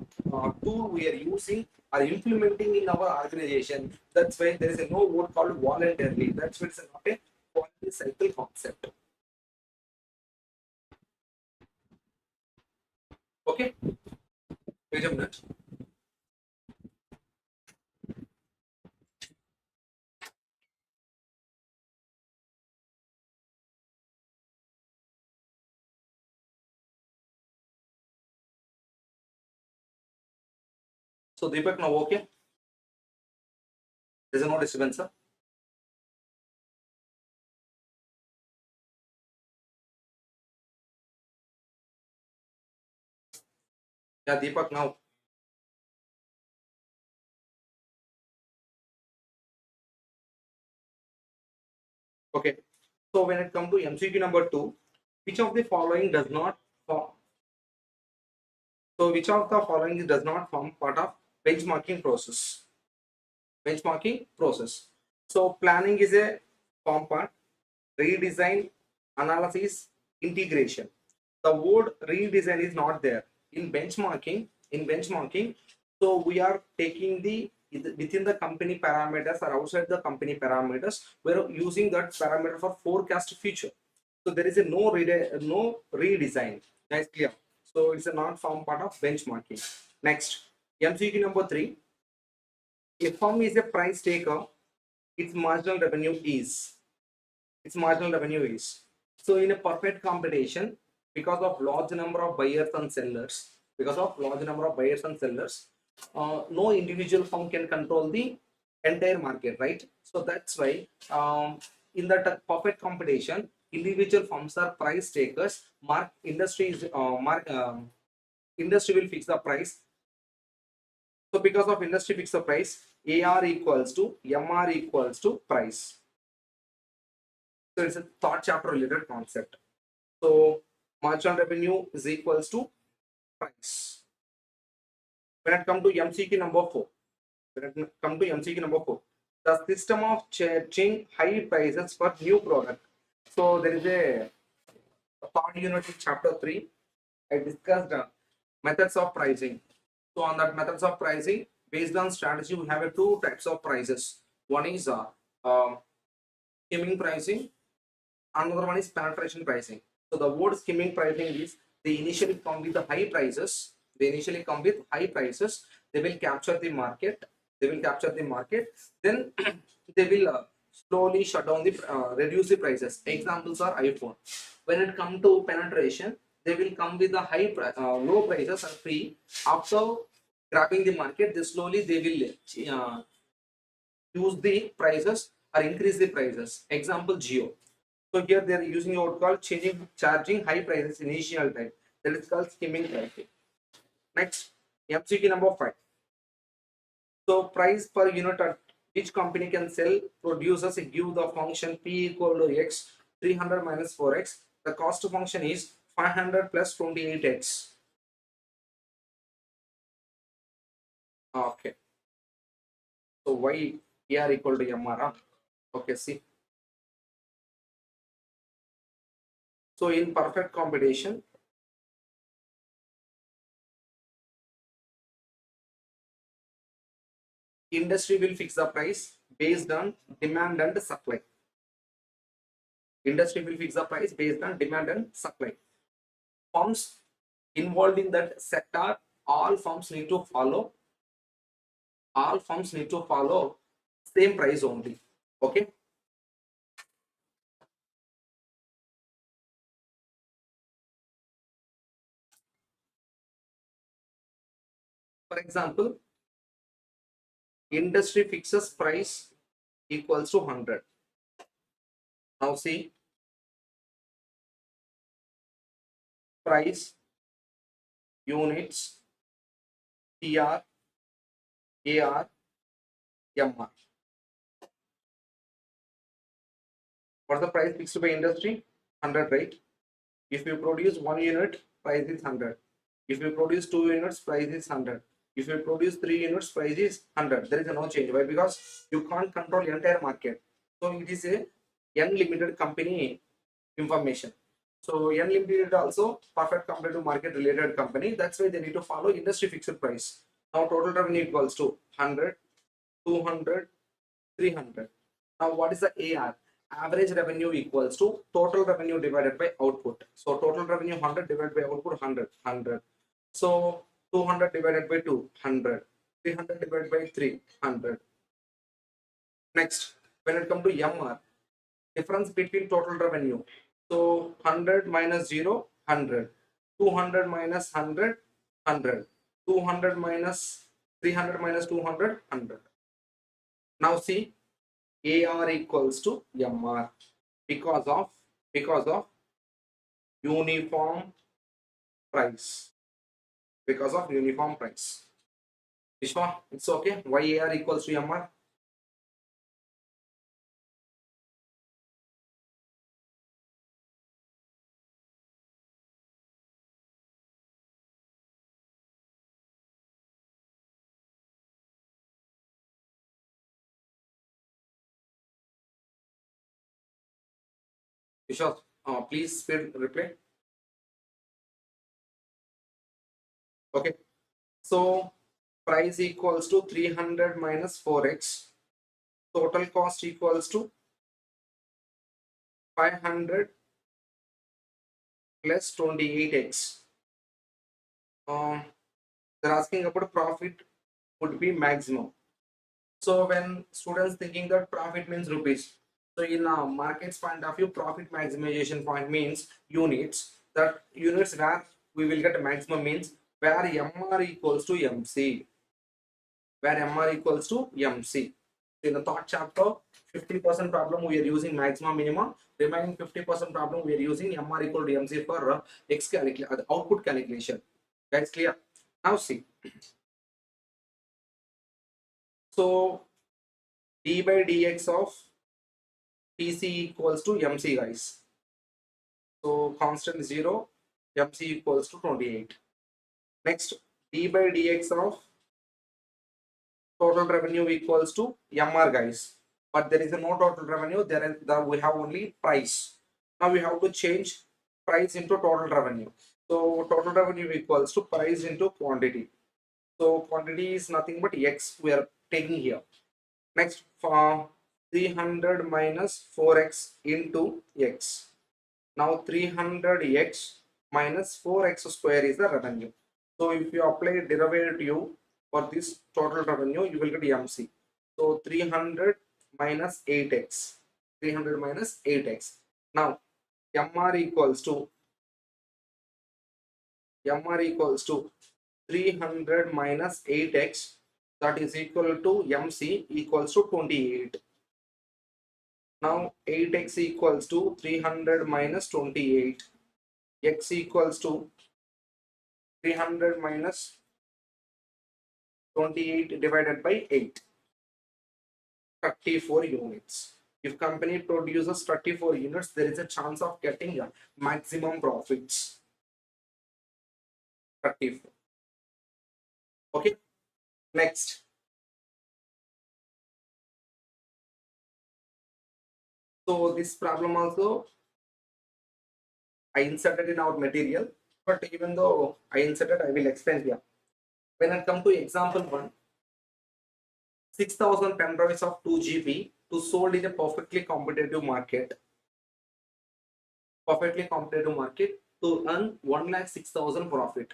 tool we are using or implementing in our organization. That's why there is a no word called voluntarily. That's why it's not a quality cycle concept. Okay, wait a minute. So Deepak, now okay. There's no disturbance, sir. Yeah, Deepak now. Okay. So when it comes to MCQ number 2, which of the following does not form? So which of the following does not form part of benchmarking process? Benchmarking process. So planning is a form part, redesign, analysis, integration. The word redesign is not there in benchmarking. In benchmarking, so we are taking the within the company parameters or outside the company parameters. We're using that parameter for forecast future. So there is a no redesign. That's clear. So it's a not form part of benchmarking. Next, MCQ number 3. A firm is a price taker. Its marginal revenue is. Its marginal revenue is. So in a perfect competition, because of large number of buyers and sellers, no individual firm can control the entire market, right? So that's why in that perfect competition, individual firms are price takers. Industry will fix the price. So because of industry fix the price, AR equals to MR equals to price. So it's a thought chapter related concept. So marginal revenue is equals to price. When it comes to MCQ number 4, the system of charging high prices for new product. So there is a third unit in chapter 3. I discussed methods of pricing. So on that methods of pricing, based on strategy, we have two types of prices. One is skimming pricing. Another one is penetration pricing. So the word skimming pricing is they initially come with the high prices. They will capture the market. Then they will slowly shut down reduce the prices. Examples are iPhone. When it comes to penetration, they will come with the low prices and free. After grabbing the market, they will use the prices or increase the prices. Example, Geo. So here they are using a word called charging high prices initial time. That is called skimming pricing. Next, MCQ number 5. So price per unit at which company can sell producers give the function P equal to X 300 minus 4X. The cost function is 500 plus 28X. Okay. So why ER equal to MR? Okay, see. So in perfect competition, industry will fix the price based on demand and supply. Industry will fix the price based on demand and supply. Firms involved in that sector, all firms need to follow same price only. Okay. For example, industry fixes price equals to 100. Now see, price, units, TR, AR, MR. What's the price fixed by industry? 100, right? If you produce 1 unit, price is 100. If you produce 2 units, price is 100. If you produce 3 units, price is 100. There is no change. Why? Because you can't control the entire market. So it is a unlimited company information. So unlimited also perfect competitive market related company. That's why they need to follow industry fixed price. Now total revenue equals to 100, 200, 300. Now what is the AR? Average revenue equals to total revenue divided by output. So total revenue 100 divided by output 100. So 200 divided by 2, 100. 300 divided by 3, 100. Next, when it comes to MR, difference between total revenue. So 100 minus 0, 100. 200 minus 100, 100. 200 minus 300 minus 200, 100. Now see, AR equals to MR because of uniform price. because of uniform price. Vishwa, it's okay. YAR equals to MR. Vishwa, please speed reply. Okay. So price equals to 300 minus 4x. Total cost equals to 500 plus 28x. They're asking about profit would be maximum. So when students thinking that profit means rupees, so in a market's point of view, profit maximization point means units. That units where we will get a maximum means where MR equals to MC. Where MR equals to MC. In the third chapter, 50% problem we are using maximum minimum. Remaining 50% problem we are using MR equal to MC for X output calculation. Guys, clear? Now see. So d by dx of TC equals to MC, guys. So constant 0, MC equals to 28. Next, d by dx of total revenue equals to MR, guys. But there is no total revenue. We have only price. Now we have to change price into total revenue. So total revenue equals to price into quantity. So quantity is nothing but X we are taking here. Next, for 300 minus 4x into X. Now 300x minus 4x square is the revenue. So if you apply derivative for this total revenue, you will get MC. So 300 minus 8x. 300 minus 8x. Now MR equals to 300 minus 8x, that is equal to MC equals to 28. Now 8x equals to 300 minus 28. X equals to 300 minus 28 divided by 8. 34 units. If company produces 34 units, there is a chance of getting a maximum profits. 34. Okay. Next. So this problem also I inserted in our material, but even though I inserted, I will explain here. When I come to example 1, 6,000 pen drives of 2 GB to sold in a perfectly competitive market. To earn 1,06,000 profit.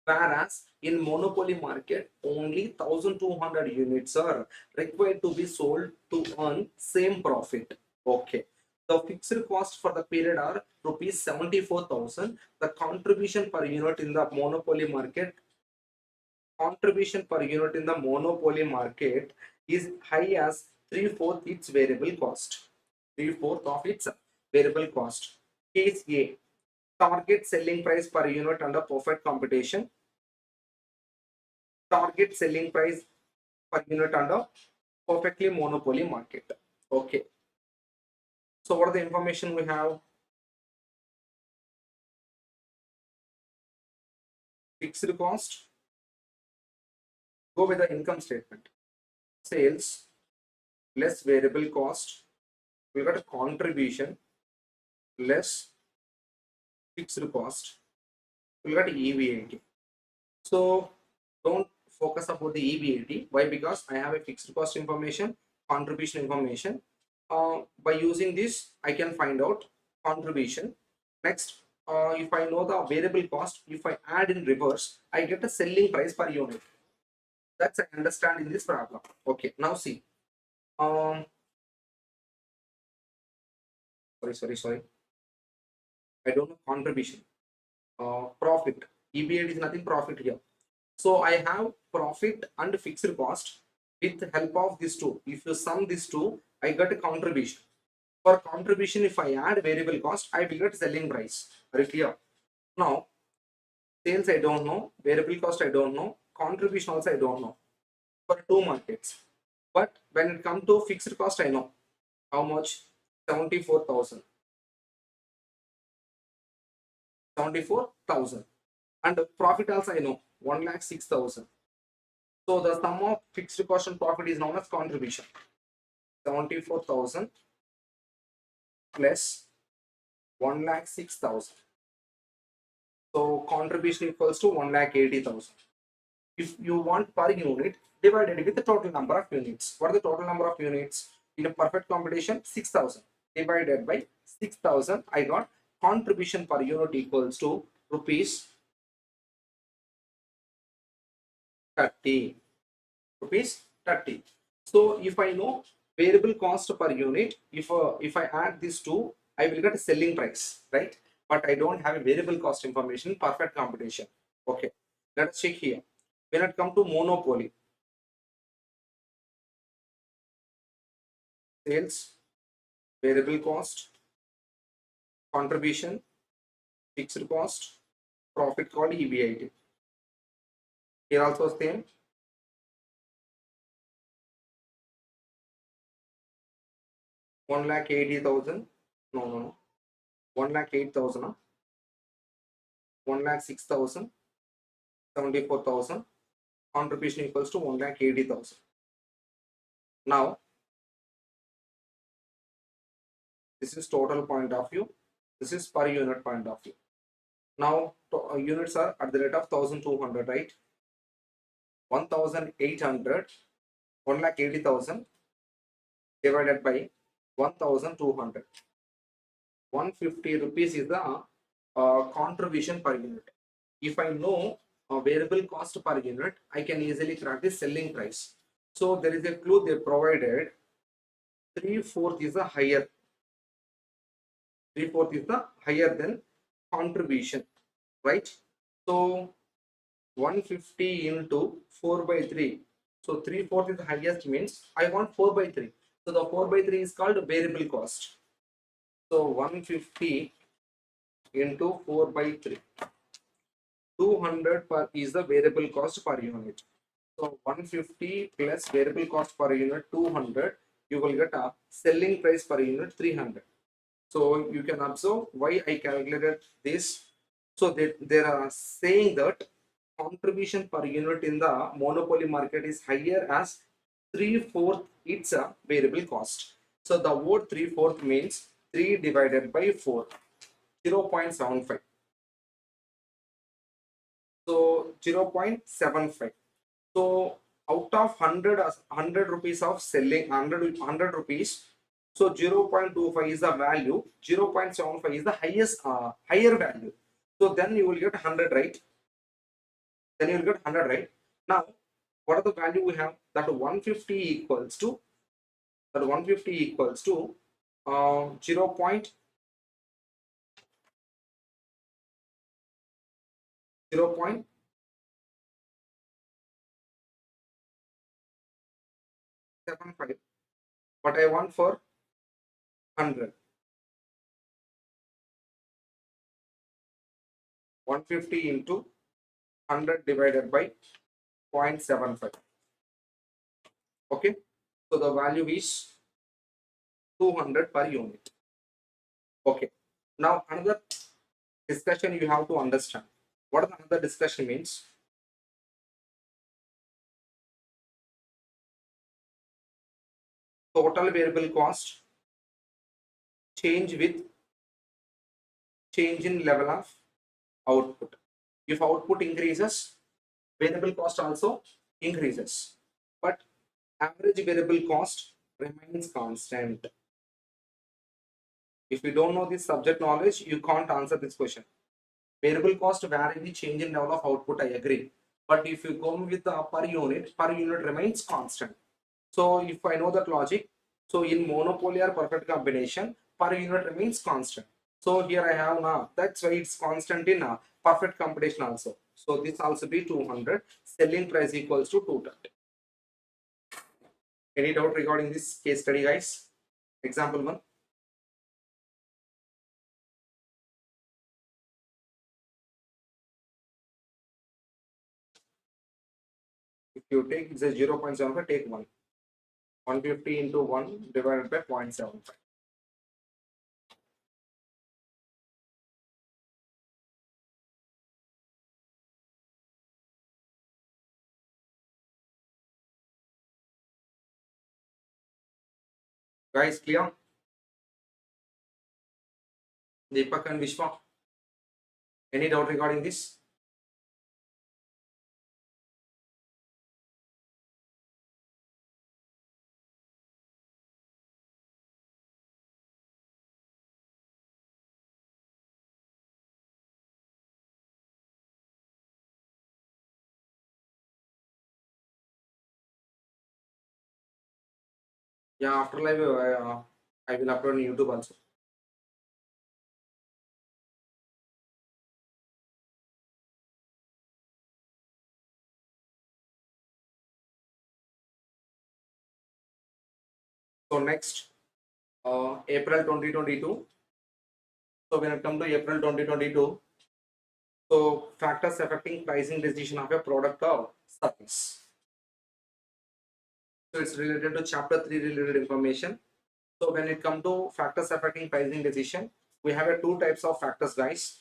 Whereas in monopoly market, only 1,200 units are required to be sold to earn same profit. Okay. The fixed cost for the period are rupees 74,000. The contribution per unit in the monopoly market is high as 3/4 its variable cost. 3/4 of its variable cost. Case A. Target selling price per unit under perfect competition. Target selling price per unit under perfectly monopoly market. Okay. So what are the information we have? Fixed cost. Go with the income statement. Sales less variable cost. We got a contribution less fixed cost. We got EVAT. So don't focus about the EVAT. Why? Because I have a fixed cost information, contribution information. By using this, I can find out contribution. Next, if I know the variable cost, if I add in reverse, I get a selling price per unit. That's I understand in this problem. Okay, now see. Sorry. I don't know contribution. Profit. EBIT is nothing profit here. So I have profit and fixed cost with the help of these two. If you sum these two, I get a contribution. For contribution, if I add variable cost, I will get selling price. Very clear. Now, Sales I don't know, variable cost I don't know, contribution also I don't know for two markets. But when it comes to fixed cost, I know how much. 74,000. 74,000. And profit also I know 1,06,000. So the sum of fixed cost and profit is known as contribution. 74,000 plus 1,06,000. So contribution equals to 1,80,000. If you want per unit, divided with the total number of units. What is the total number of units? In a perfect competition, 6,000 divided by 6,000. I got contribution per unit equals to rupees 30. Rupees 30. So if I know variable cost per unit, if I add these two, I will get a selling price, right? But I don't have a variable cost information. Perfect competition. Okay, let's check here. When it comes to monopoly, sales, variable cost, contribution, fixed cost, profit called EBIT. Here also same. 1,80,000. No. 1,08,000. 1,06,000. 74,000. Contribution equals to 1,80,000. Now this is total point of view. This is per unit point of view. Now units are at the rate of 1,200, right? 1,800, 1,80,000 divided by 1,200. 150 rupees is the contribution per unit. If I know variable cost per unit, I can easily crack the selling price. So there is a clue they provided. 3/4 is the higher. 3/4 is the higher than contribution, right? So 150 into 4/3. So 3/4 is the highest, means I want 4/3. So the 4/3 is called variable cost. So 150 into 4/3. 200 per is the variable cost per unit. So 150 plus variable cost per unit 200, you will get a selling price per unit 300. So you can observe why I calculated this. So they are saying that contribution per unit in the monopoly market is higher as 3/4 it's a variable cost. So the word 3/4 means 3 divided by 4, 0.75. So 0.75. So out of 100 rupees of selling, 100 rupees, so 0.25 is the value, 0.75 is the highest higher value. So then you will get 100, right? Then you will get 100, right? Now what are the value we have? That 150 equals to 0.75, but I want for 100. 150 into 100 divided by 0.75. Okay, so the value is 200 per unit. Okay, now another discussion you have to understand. What another discussion means? Total variable cost change with change in level of output. If output increases, variable cost also increases, but average variable cost remains constant. If you don't know this subject knowledge, you can't answer this question. Variable cost vary the change in level of output, I agree. But if you go with the per unit remains constant. So if I know that logic, so in monopoly or perfect combination, per unit remains constant. So here I have now, that's why it's constant in perfect combination also. So this also be 200, selling price equals to 230. Any doubt regarding this case study, guys? Example 1. you take it's a 0.75, take 1. 150 into 1 divided by 0.75. Guys, clear? Deepak and Vishwa, any doubt regarding this? Yeah, after live, I will upload on YouTube also. So next, April 2022. So when it comes to April 2022, so factors affecting pricing decision of a product or service. So it's related to chapter 3 related information. So when it comes to factors affecting pricing decision, we have a two types of factors, guys.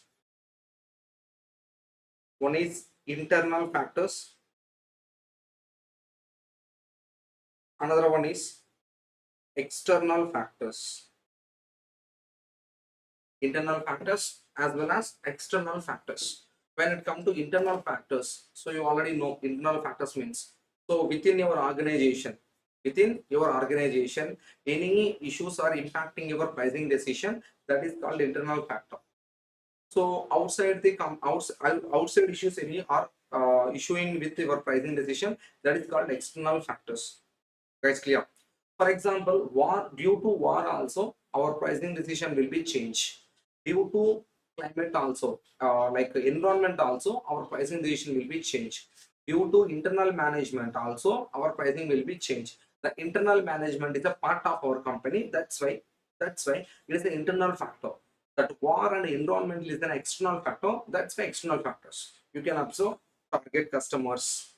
One is internal factors. Another one is external factors. Internal factors as well as external factors. When it comes to internal factors, so you already know internal factors means, so within your organization, any issues are impacting your pricing decision, that is called internal factor. So outside the outside issues any are issuing with your pricing decision, that is called external factors. Guys, clear? For example, war, due to war also our pricing decision will be changed. Due to climate also, like environment also, our pricing decision will be changed. Due to internal management also, our pricing will be changed. The internal management is a part of our company. That's why it is an internal factor. That war and environment is an external factor. That's why external factors. You can observe target customers,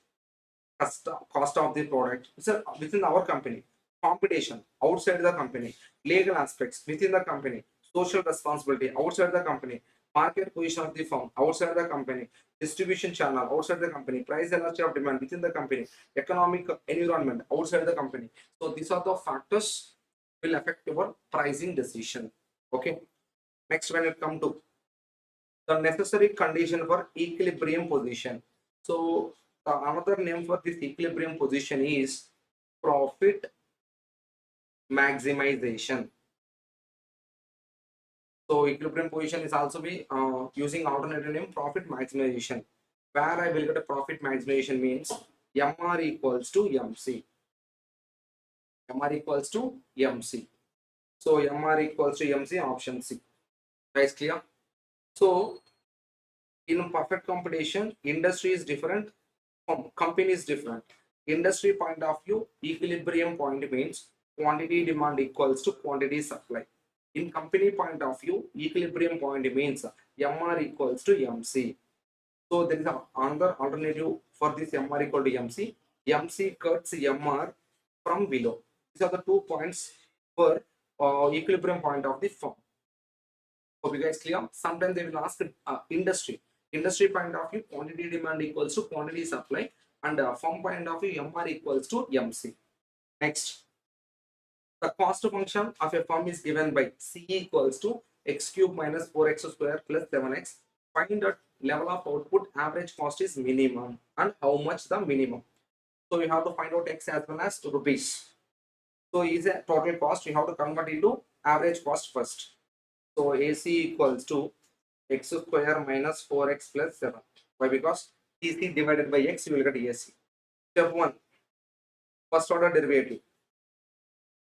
cost of the product. It's within our company. Competition outside the company, legal aspects within the company, social responsibility outside the company, market position of the firm outside the company, distribution channel outside the company, price elasticity of demand within the company, economic environment outside the company. So these are the factors will affect your pricing decision. Okay. Next, when it comes to the necessary condition for equilibrium position. So another name for this equilibrium position is profit maximization. So equilibrium position is also be using alternative name profit maximization. Where I will get a profit maximization means MR equals to MC. MR equals to MC. So MR equals to MC, option C. Guys, clear? So in perfect competition, industry is different, company is different. Industry point of view, equilibrium point means quantity demand equals to quantity supply. In company point of view, equilibrium point means MR equals to MC. So there is another alternative for this MR equal to MC. MC cuts MR from below. These are the 2 points for equilibrium point of the firm. Hope you guys clear? Sometimes they will ask industry. Industry point of view, quantity demand equals to quantity supply, and firm point of view, MR equals to MC. Next, the cost function of a firm is given by C equals to x cube minus 4x square plus 7x. Find that level of output average cost is minimum and how much the minimum. So you have to find out x as well as rupees. So is a total cost, you have to convert into average cost first. So AC equals to x square minus 4x plus 7. Why? Because TC divided by x, you will get AC. Step 1, first order derivative.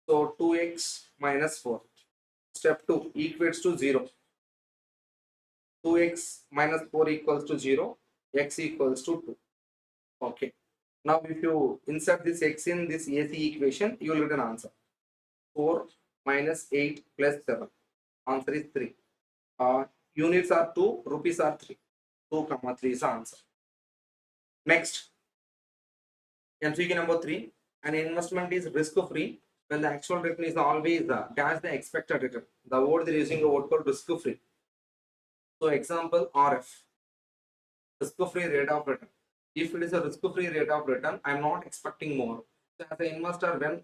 So 2x minus 4. Step 2, equates to 0. 2x minus 4 equals to 0. X equals to 2. Okay. Now if you insert this x in this AC equation, you will get an answer. 4 minus 8 plus 7. Answer is 3. Units are 2, rupees are 3. 2, 3 is the answer. Next, MCQ number 3, an investment is risk free when the actual return is always dash the expected return. The word they're using a word called risk free. So example RF, risk free rate of return. If it is a risk free rate of return, I'm not expecting more. So as an investor, when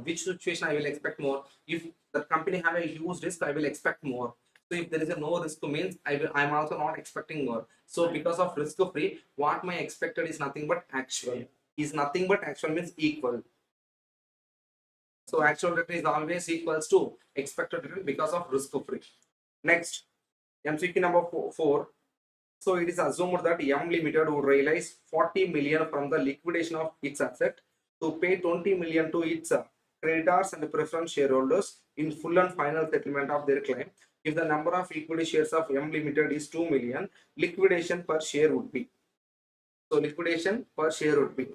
which situation I will expect more? If the company have a huge risk, I will expect more. So if there is a no risk means I'm also not expecting more. So because of risk free, what my expected is nothing but actual. Is nothing but actual means equal. So actual return is always equals to expected return because of risk free. Next, MCQ number 4. So it is assumed that M Limited would realize 40 million from the liquidation of its asset to pay 20 million to its creditors and preference shareholders in full and final settlement of their claim. If the number of equity shares of M Limited is 2 million, liquidation per share would be. So liquidation per share would be.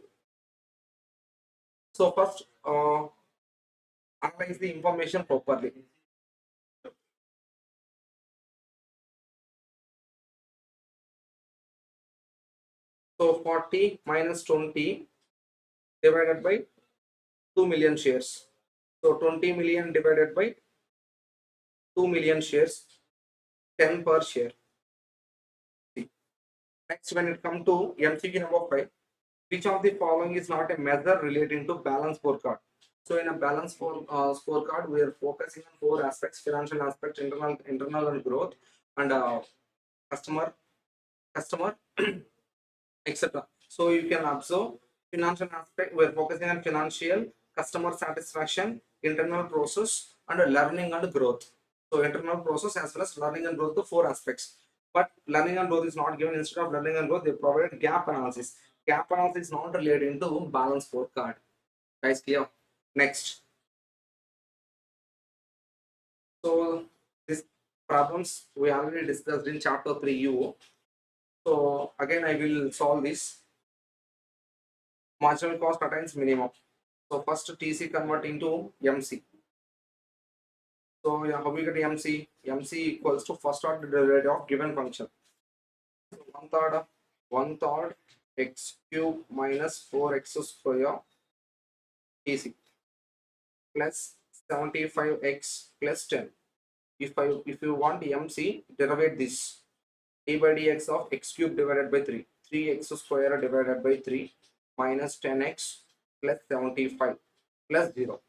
So first, analyze the information properly. So 40 minus 20 divided by 2 million shares. So 20 million divided by 2 million shares, 10 per share. Next, when it comes to MCQ number 5, which of the following is not a measure relating to balance scorecard? So in a balance scorecard, we are focusing on 4 aspects: financial aspect, internal and growth, and customer, etc. So you can observe financial aspect, we are focusing on financial, customer satisfaction, internal process, and learning and growth. So internal process as well as learning and growth, the 4 aspects. But learning and growth is not given. Instead of learning and growth, they provided gap analysis. Gap analysis is not related to balance scorecard. Guys, clear? Next. So these problems we already discussed in chapter 3 U. So again, I will solve this. Marginal cost attains minimum. So first TC convert into MC. So yeah, how we get MC? MC equals to first order derivative of given function. So one third x cube minus 4x square TC plus 75x plus 10. If you want MC, derivate this. A by dx of x cube divided by 3. 3x square divided by 3 minus 10x plus 75 plus 0.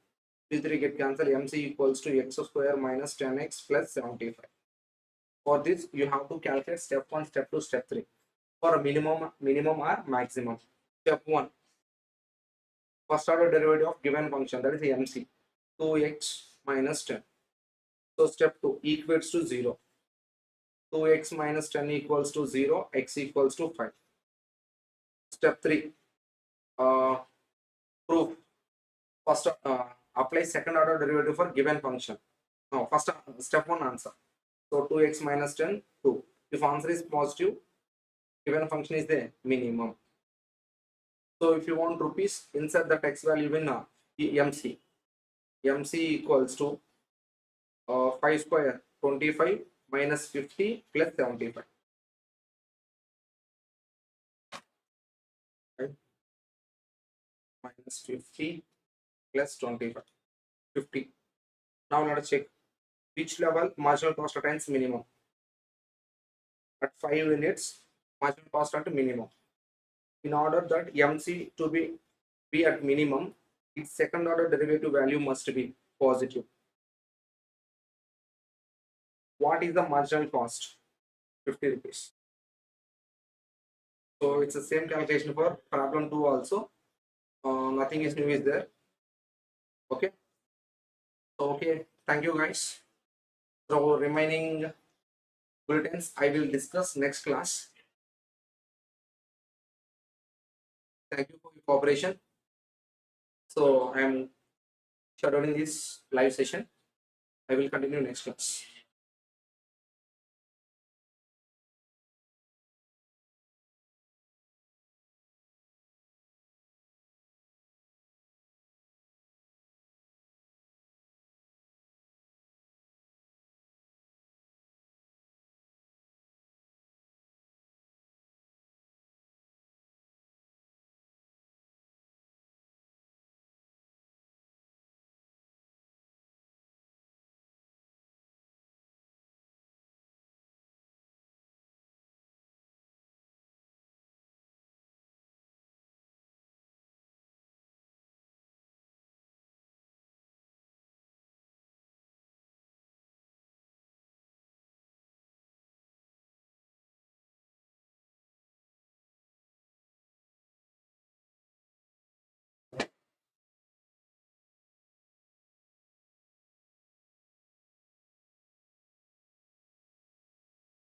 3 get cancelled. MC equals to x square minus 10x plus 75. For this, you have to calculate step 1, step 2, step 3. For a minimum or maximum. Step 1. First order derivative of given function, that is the MC. 2x minus 10. So step 2 equates to 0. 2x minus 10 equals to 0, x equals to 5. Step 3. Proof. First, apply second order derivative for given function. No, first step 1 answer. So 2x minus 10, 2. If answer is positive, given function is the minimum. So if you want rupees, insert that x value in MC. MC equals to 5 square, 25 minus 50 plus 75. Right? Minus 50 plus 25. 50. Now let us check which level marginal cost attains minimum. At 5 units, marginal cost at minimum. In order that MC to be at minimum, its second order derivative value must be positive. What is the marginal cost? 50 rupees. So it's the same calculation for problem 2 also. Nothing is new is there. Okay. So okay, thank you guys. So remaining bulletins I will discuss next class. Thank you for your cooperation. So I am scheduling this live session. I will continue next class.